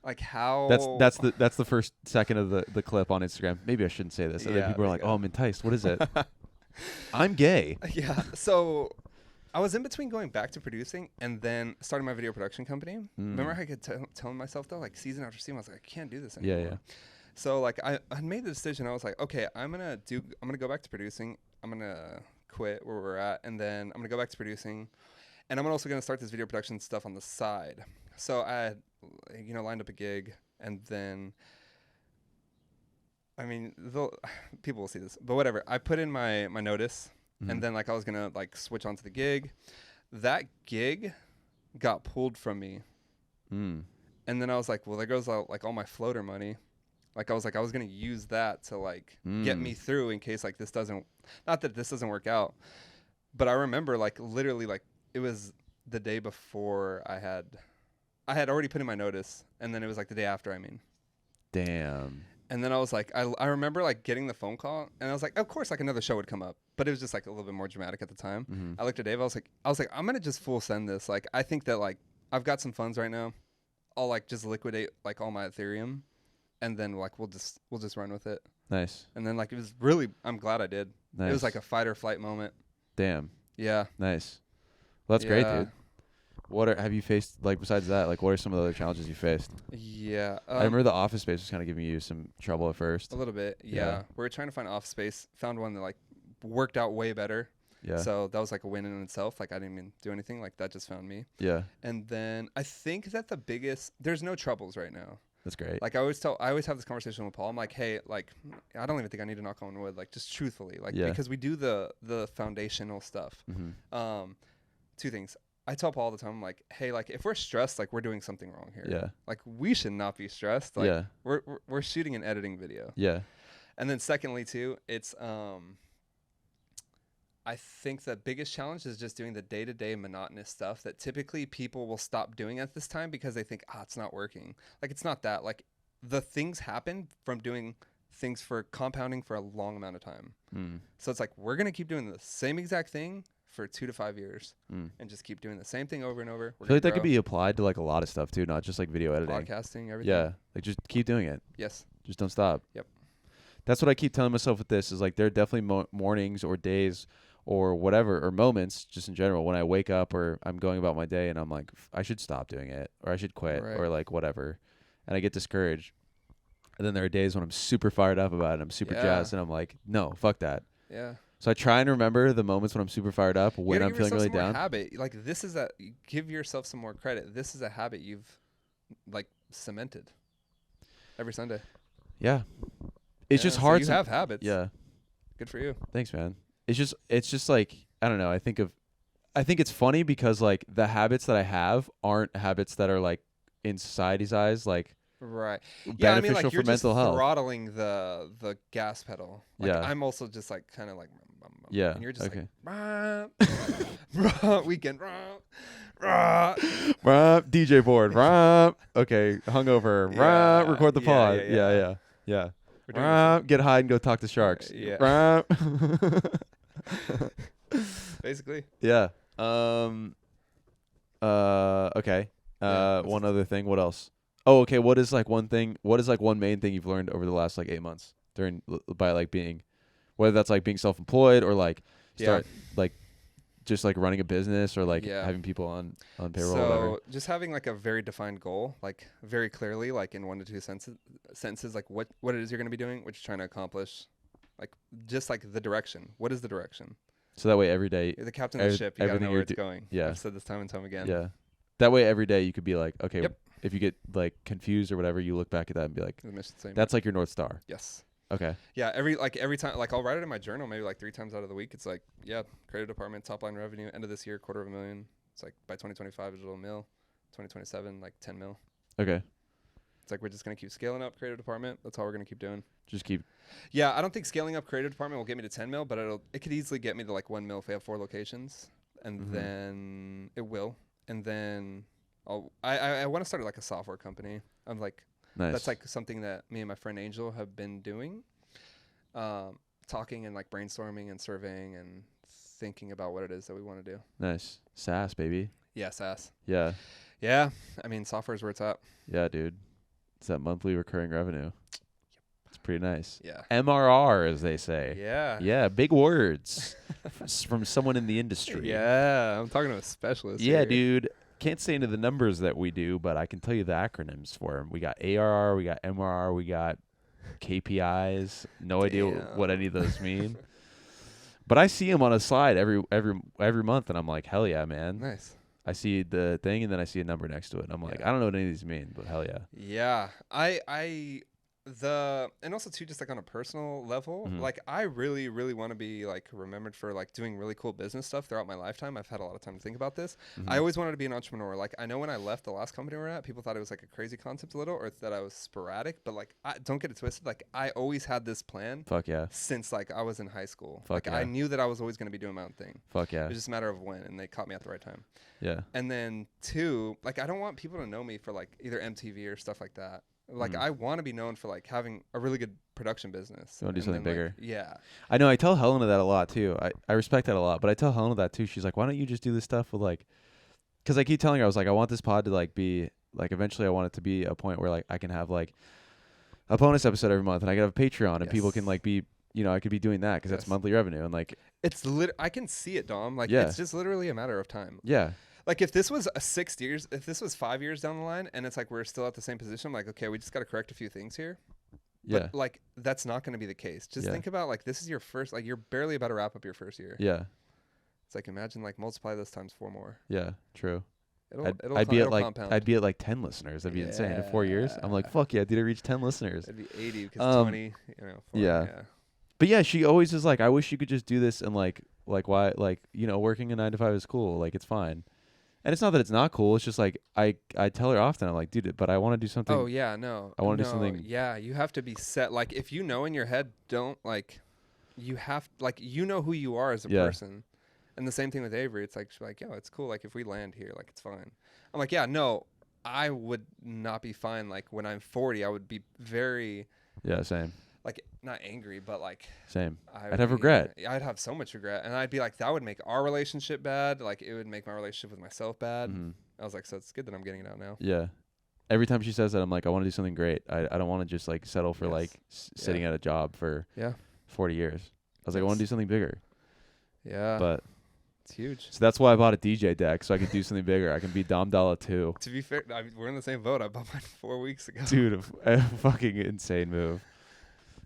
Like how That's the first second of the clip on Instagram. Maybe I shouldn't say this. And then people are like, "Oh, I'm enticed. What is it?" I'm gay. Yeah. So I was in between going back to producing and then starting my video production company. Remember how I kept telling myself though, like season after season, I was like, I can't do this anymore. Yeah. So like I made the decision. I was like, okay, I'm gonna go back to producing. I'm gonna quit where we're at, and then I'm gonna go back to producing, and I'm also gonna start this video production stuff on the side. So I had, lined up a gig, and then, I mean, people will see this, but whatever. I put in my notice, and then like I was gonna like switch onto the gig. That gig got pulled from me, and then I was like, well, there goes like all my floater money. Like I was gonna use that to like get me through in case like this doesn't work out. But I remember like literally like it was the day before I had already put in my notice, and then it was like the day after. I mean, damn. And then I was like, I remember like getting the phone call, and I was like, of course, like another show would come up, but it was just like a little bit more dramatic at the time. I looked at Dave. I was like, I'm gonna just full send this. Like I think that like I've got some funds right now. I'll like just liquidate like all my Ethereum. And then like we'll just run with it. Nice. And then like it was really, I'm glad I did. Nice. It was like a fight or flight moment. Damn. Yeah. Nice. Well, that's great, dude. Have you faced like besides that? Like, what are some of the other challenges you faced? Yeah. I remember the office space was kind of giving you some trouble at first. A little bit. Yeah. We were trying to find office space. Found one that like worked out way better. Yeah. So that was like a win in itself. Like I didn't even do anything. Like that just found me. Yeah. And then I think that there's no troubles right now. That's great. Like I always have this conversation with Paul. I'm like, hey, like I don't even think I need to knock on wood. Like just truthfully, like because we do the foundational stuff. Two things. I tell Paul all the time. I'm like, hey, like if we're stressed, like we're doing something wrong here. Yeah. Like we should not be stressed. Like we're shooting an editing video. Yeah. And then secondly too, it's I think the biggest challenge is just doing the day-to-day monotonous stuff that typically people will stop doing at this time because they think, it's not working. Like, it's not that. Like, the things happen from doing things for compounding for a long amount of time. So it's like, we're going to keep doing the same exact thing for 2 to 5 years and just keep doing the same thing over and over. I feel like that could be applied to like a lot of stuff too, not just like video editing. Podcasting, everything. Yeah. Like just keep doing it. Yes. Just don't stop. Yep. That's what I keep telling myself with this is like there are definitely mornings or days or whatever, or moments just in general when I wake up or I'm going about my day and I'm like, I should stop doing it or I should quit or like whatever. And I get discouraged. And then there are days when I'm super fired up about it. I'm super jazzed and I'm like, no, fuck that. Yeah. So I try and remember the moments when I'm super fired up when I'm feeling really down. Habit. Like give yourself some more credit. This is a habit you've like cemented every Sunday. Yeah. It's just hard. You have habits. Yeah. Good for you. Thanks, man. It's just like, I don't know. I think it's funny because like the habits that I have aren't habits that are like in society's eyes, like beneficial for mental health. Throttling the gas pedal. Like, I'm also just like kind of like, and you're just like, weekend, DJ board, okay, hungover, record the pod, yeah. Get high and go talk to sharks. Basically. Yeah. Okay. One other thing. What else? Oh, okay. What is like one main thing you've learned over the last like 8 months by like being, whether that's like being self-employed or like like just like running a business or like having people on payroll. So or whatever. Just having like a very defined goal, like very clearly, like in 1 to 2 sentences, like what it is you're going to be doing, what you're trying to accomplish, like just like the direction. What is the direction? So that way every day you're the captain of the ship. You got to know where it's going. Yeah. I've said this time and time again. Yeah. That way every day you could be like, okay, if you get like confused or whatever, you look back at that and be like, that's like your North Star. Yes. Okay. Yeah. Every time, like I'll write it in my journal, maybe like 3 times out of the week. It's like, creative department, top line revenue, end of this year, $250,000. It's like by 2025, $1 million. 2027, like 10 mil. Okay. It's like we're just gonna keep scaling up creative department. That's all we're gonna keep doing. Just keep. Yeah, I don't think scaling up creative department will get me to 10 mil, but it could easily get me to like 1 mil if we have 4 locations, and then it will, and then I want to start like a software company. I'm like, that's like something that me and my friend Angel have been doing, talking and like brainstorming and surveying and thinking about what it is that we want to do. Nice. SaaS, baby. Yeah, SaaS. Yeah. Yeah, I mean, software is where it's at. Yeah, dude. It's that monthly recurring revenue. It's pretty nice. Yeah. MRR, as they say. Yeah. Yeah, big words from someone in the industry. Yeah, I'm talking to a specialist. Yeah, here. dude. Can't say into the numbers that we do, but I can tell you the acronyms for them. We got ARR, we got MRR, we got KPIs. No idea what any of those mean. But I see them on a slide every month, and I'm like, hell yeah, man. Nice. I see the thing, and then I see a number next to it. And I'm like, I don't know what any of these mean, but hell yeah. Yeah. And also too, just like on a personal level, like I really, really want to be like remembered for like doing really cool business stuff throughout my lifetime. I've had a lot of time to think about this. I always wanted to be an entrepreneur. Like I know when I left the last company we're at, people thought it was like a crazy concept a little, or that I was sporadic, but like don't get it twisted. Like I always had this plan. Fuck yeah. Since like I was in high school. Fuck like yeah. I knew that I was always going to be doing my own thing. Fuck yeah. It was just a matter of when, and they caught me at the right time. Yeah. And then 2, like I don't want people to know me for like either MTV or stuff like that. Like I want to be known for like having a really good production business. You want to do something bigger? Like, yeah. I know. I tell Helena that a lot too. I respect that a lot, but I tell Helena that too. She's like, why don't you just do this stuff with like, because I keep telling her, I was like, I want this pod to like be like, eventually I want it to be a point where like I can have like a bonus episode every month, and I can have a Patreon, and people can like be, you know, I could be doing that because that's monthly revenue, and like it's I can see it, Dom. Like it's just literally a matter of time. Yeah. Like if this was 6 years, if this was 5 years down the line, and it's like we're still at the same position, I'm like, okay, we just got to correct a few things here. Yeah. But like that's not going to be the case. Just think about like this is your first, like you're barely about to wrap up your first year. Yeah. It's like imagine like multiply this times 4 more. Yeah. True. I'd be at like compound. I'd be at like 10 listeners. That'd be insane in 4 years. I'm like, fuck yeah, dude, I reached 10 listeners. It'd be 80 because 20. You know. 40, yeah. But yeah, she always is like, I wish you could just do this, and like why, like, you know, working a 9 to 5 is cool. Like it's fine. And it's not that it's not cool. It's just like I tell her often, I'm like, dude, but I want to do something. Oh yeah, no. I want to do something. Yeah, you have to be set. Like if you know in your head, don't like, you have like you know who you are as a person. And the same thing with Avery. It's like she's like, yo, it's cool. Like if we land here, like it's fine. I'm like, yeah, no, I would not be fine. Like when I'm 40, I would be very. Yeah, same. Like not angry, but like same. I'd have regret. I'd have so much regret, and I'd be like, that would make our relationship bad. Like it would make my relationship with myself bad. I was like, so it's good that I'm getting it out now. Yeah. Every time she says that, I'm like, I want to do something great. I don't want to just like settle for like sitting at a job for 40 years. I was like, I want to do something bigger. Yeah. But it's huge. So that's why I bought a DJ deck, so I could do something bigger. I can be Dom Dalla too. To be fair, we're in the same boat. I bought mine 4 weeks ago. Dude, a fucking insane move.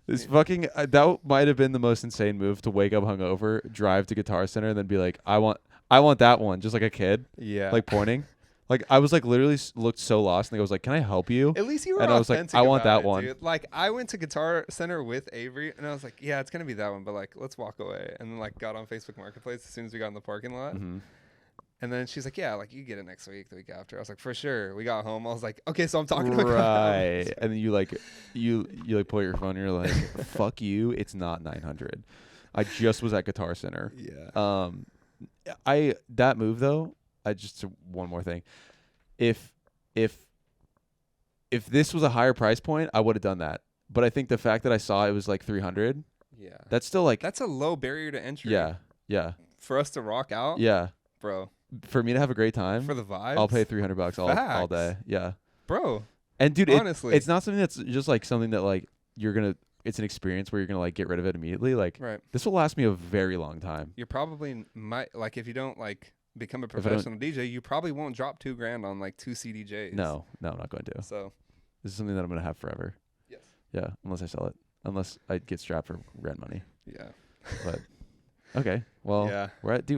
This fucking that might have been the most insane move, to wake up hungover, drive to Guitar Center, and then be like, I want that one, just like a kid. Yeah. Like pointing. Like I was like literally looked so lost, and I was like, can I help you? At least you were. And I was like, I want that one. Dude. Like I went to Guitar Center with Avery, and I was like, yeah, it's gonna be that one, but like let's walk away. And then like got on Facebook Marketplace as soon as we got in the parking lot. And then she's like, yeah, like you get it next week, the week after. I was like, for sure. We got home. I was like, okay, so I'm talking to a guy. Right. And then you pull your phone and you're like, fuck you. It's not 900. I just was at Guitar Center. Yeah. That move though, one more thing. If this was a higher price point, I would have done that. But I think the fact that I saw it was like 300. Yeah. That's still like. That's a low barrier to entry. Yeah. Yeah. For us to rock out. Yeah. Bro. For me to have a great time. For the vibes. I'll pay $300 all day. Yeah. Bro. And dude, honestly, it's not something that's just like something that like it's an experience where you're gonna like get rid of it immediately. Like this will last me a very long time. You probably might, like, if you don't like become a professional DJ, you probably won't drop $2,000 on like 2 CDJs. No, I'm not going to. So this is something that I'm gonna have forever. Yes. Yeah, unless I sell it. Unless I get strapped for rent money. Yeah. But okay. Well, we're at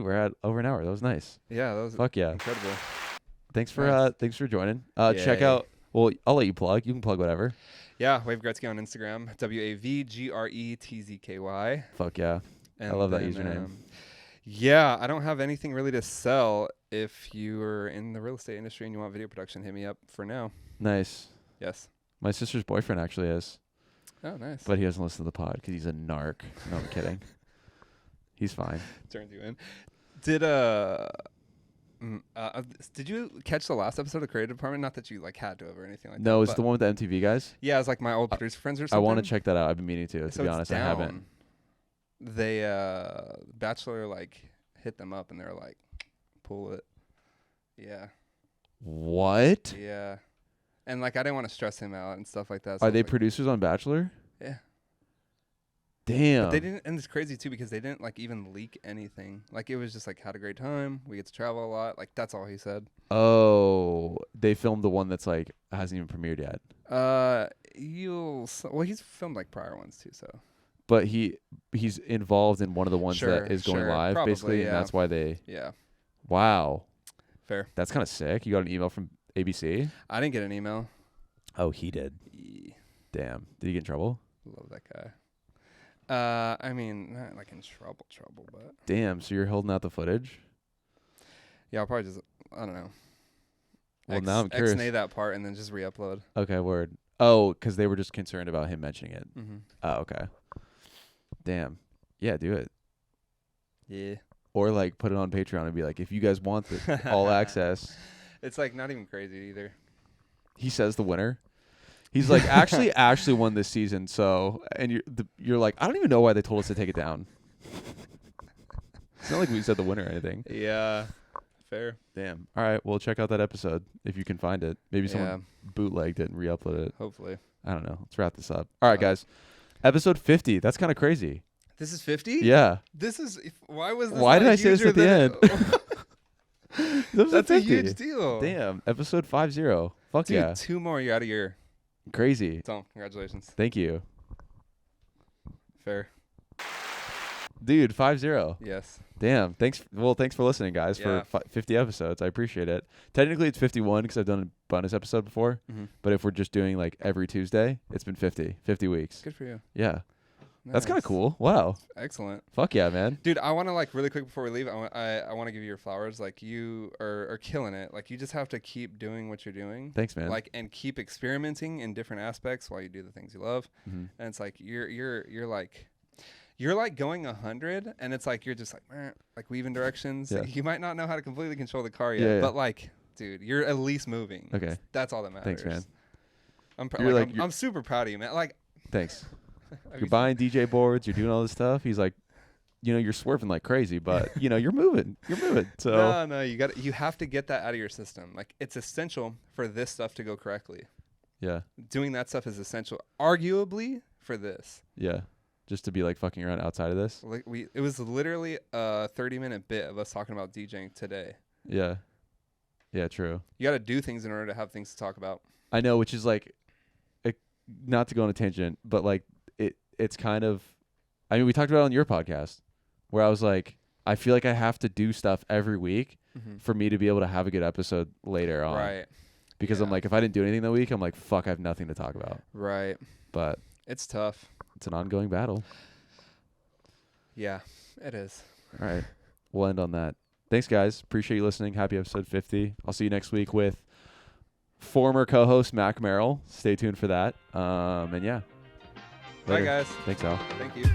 over an hour. That was nice. Yeah, that was incredible. Thanks for joining. Check out. Well, I'll let you plug. You can plug whatever. Yeah, Wave Gretzky on Instagram. WAVGRETZKY. Fuck yeah. And I love that username. Yeah, I don't have anything really to sell. If you're in the real estate industry and you want video production, hit me up for now. Nice. Yes. My sister's boyfriend actually is. Oh, nice. But he doesn't listen to the pod because he's a narc. No, I'm kidding. He's fine. Turned you in. Did you catch the last episode of Creative Department? Not that you like had to have or anything like that. No, it's the one with the MTV guys. Yeah, it's like my old producer friends or I something. want to check that out. I've been meaning to So be honest. I haven't. They Bachelor like hit them up and they're like, pull it. Yeah. What? Yeah. And like I didn't want to stress him out and stuff like that. So Are they like, producers on Bachelor? Yeah. Damn. But they didn't, and it's crazy too because they didn't like even leak anything. Like it was just like had a great time. We get to travel a lot. Like that's all he said. Oh, they filmed the one that's like hasn't even premiered yet. He's filmed like prior ones too. So. But he's involved in one of the ones that is going live, probably, basically, and that's why they. Yeah. Wow. Fair. That's kind of sick. You got an email from ABC? I didn't get an email. Oh, he did. Damn. Did he get in trouble? Love that guy. I mean, not like in trouble, but. Damn. So you're holding out the footage? Yeah, I'll probably just, I don't know. Well, now I'm curious. X-nay that part and then just re-upload. Okay, word. Oh, because they were just concerned about him mentioning it. Mm-hmm. Oh, okay. Damn. Yeah, do it. Yeah. Or like put it on Patreon and be like, if you guys want the all access. It's like not even crazy either. He says the winner. He's like, actually, Ashley won this season. So, and you're like, I don't even know why they told us to take it down. It's not like we said the winner or anything. Yeah. Fair. Damn. All right. Well, check out that episode if you can find it. Maybe someone bootlegged it and re-uploaded it. Hopefully. I don't know. Let's wrap this up. All right, guys. Episode 50. That's kind of crazy. This is 50? Yeah. This is. Why was this? Why did I say this at the end? That's a huge deal. Damn. Episode 50. Fuck Dude, yeah. 2 more. You're out of your. Crazy. So, congratulations. Thank you. Fair. Dude, 50. Yes. Damn. Thanks for listening, guys, for 50 episodes. I appreciate it. Technically, it's 51 because I've done a bonus episode before. Mm-hmm. But if we're just doing like every Tuesday, it's been 50 weeks. Good for you. Yeah. Nice. That's kind of cool. Wow. Excellent. Fuck yeah, man. Dude, I want to like really quick before we leave. I want to give you your flowers. Like you are killing it. Like you just have to keep doing what you're doing. Thanks, man. Like and keep experimenting in different aspects while you do the things you love. Mm-hmm. And it's like you're like going 100, and it's like you're just like weaving directions. Yeah. You might not know how to completely control the car yet, but like, dude, you're at least moving. Okay, that's all that matters. Thanks, man. I'm super proud of you, man. Like, thanks. You're buying DJ boards. You're doing all this stuff. He's like, you're swerving like crazy, but you're moving. You're moving. So no, you have to get that out of your system. Like, it's essential for this stuff to go correctly. Yeah. Doing that stuff is essential, arguably, for this. Yeah. Just to be like fucking around outside of this. Like it was literally a 30-minute bit of us talking about Djing today. Yeah. Yeah, true. You got to do things in order to have things to talk about. I know, which is like, not to go on a tangent, but like it's kind of, I mean, we talked about it on your podcast where I was like, I feel like I have to do stuff every week for me to be able to have a good episode later on. Right. Because I'm like, if I didn't do anything that week, I'm like, fuck, I have nothing to talk about. Right. But it's tough. It's an ongoing battle. Yeah, it is. All right. We'll end on that. Thanks, guys. Appreciate you listening. Happy episode 50. I'll see you next week with former co-host Mac Merrill. Stay tuned for that. And yeah. Later. Bye, guys. Thanks, Al. Thank you.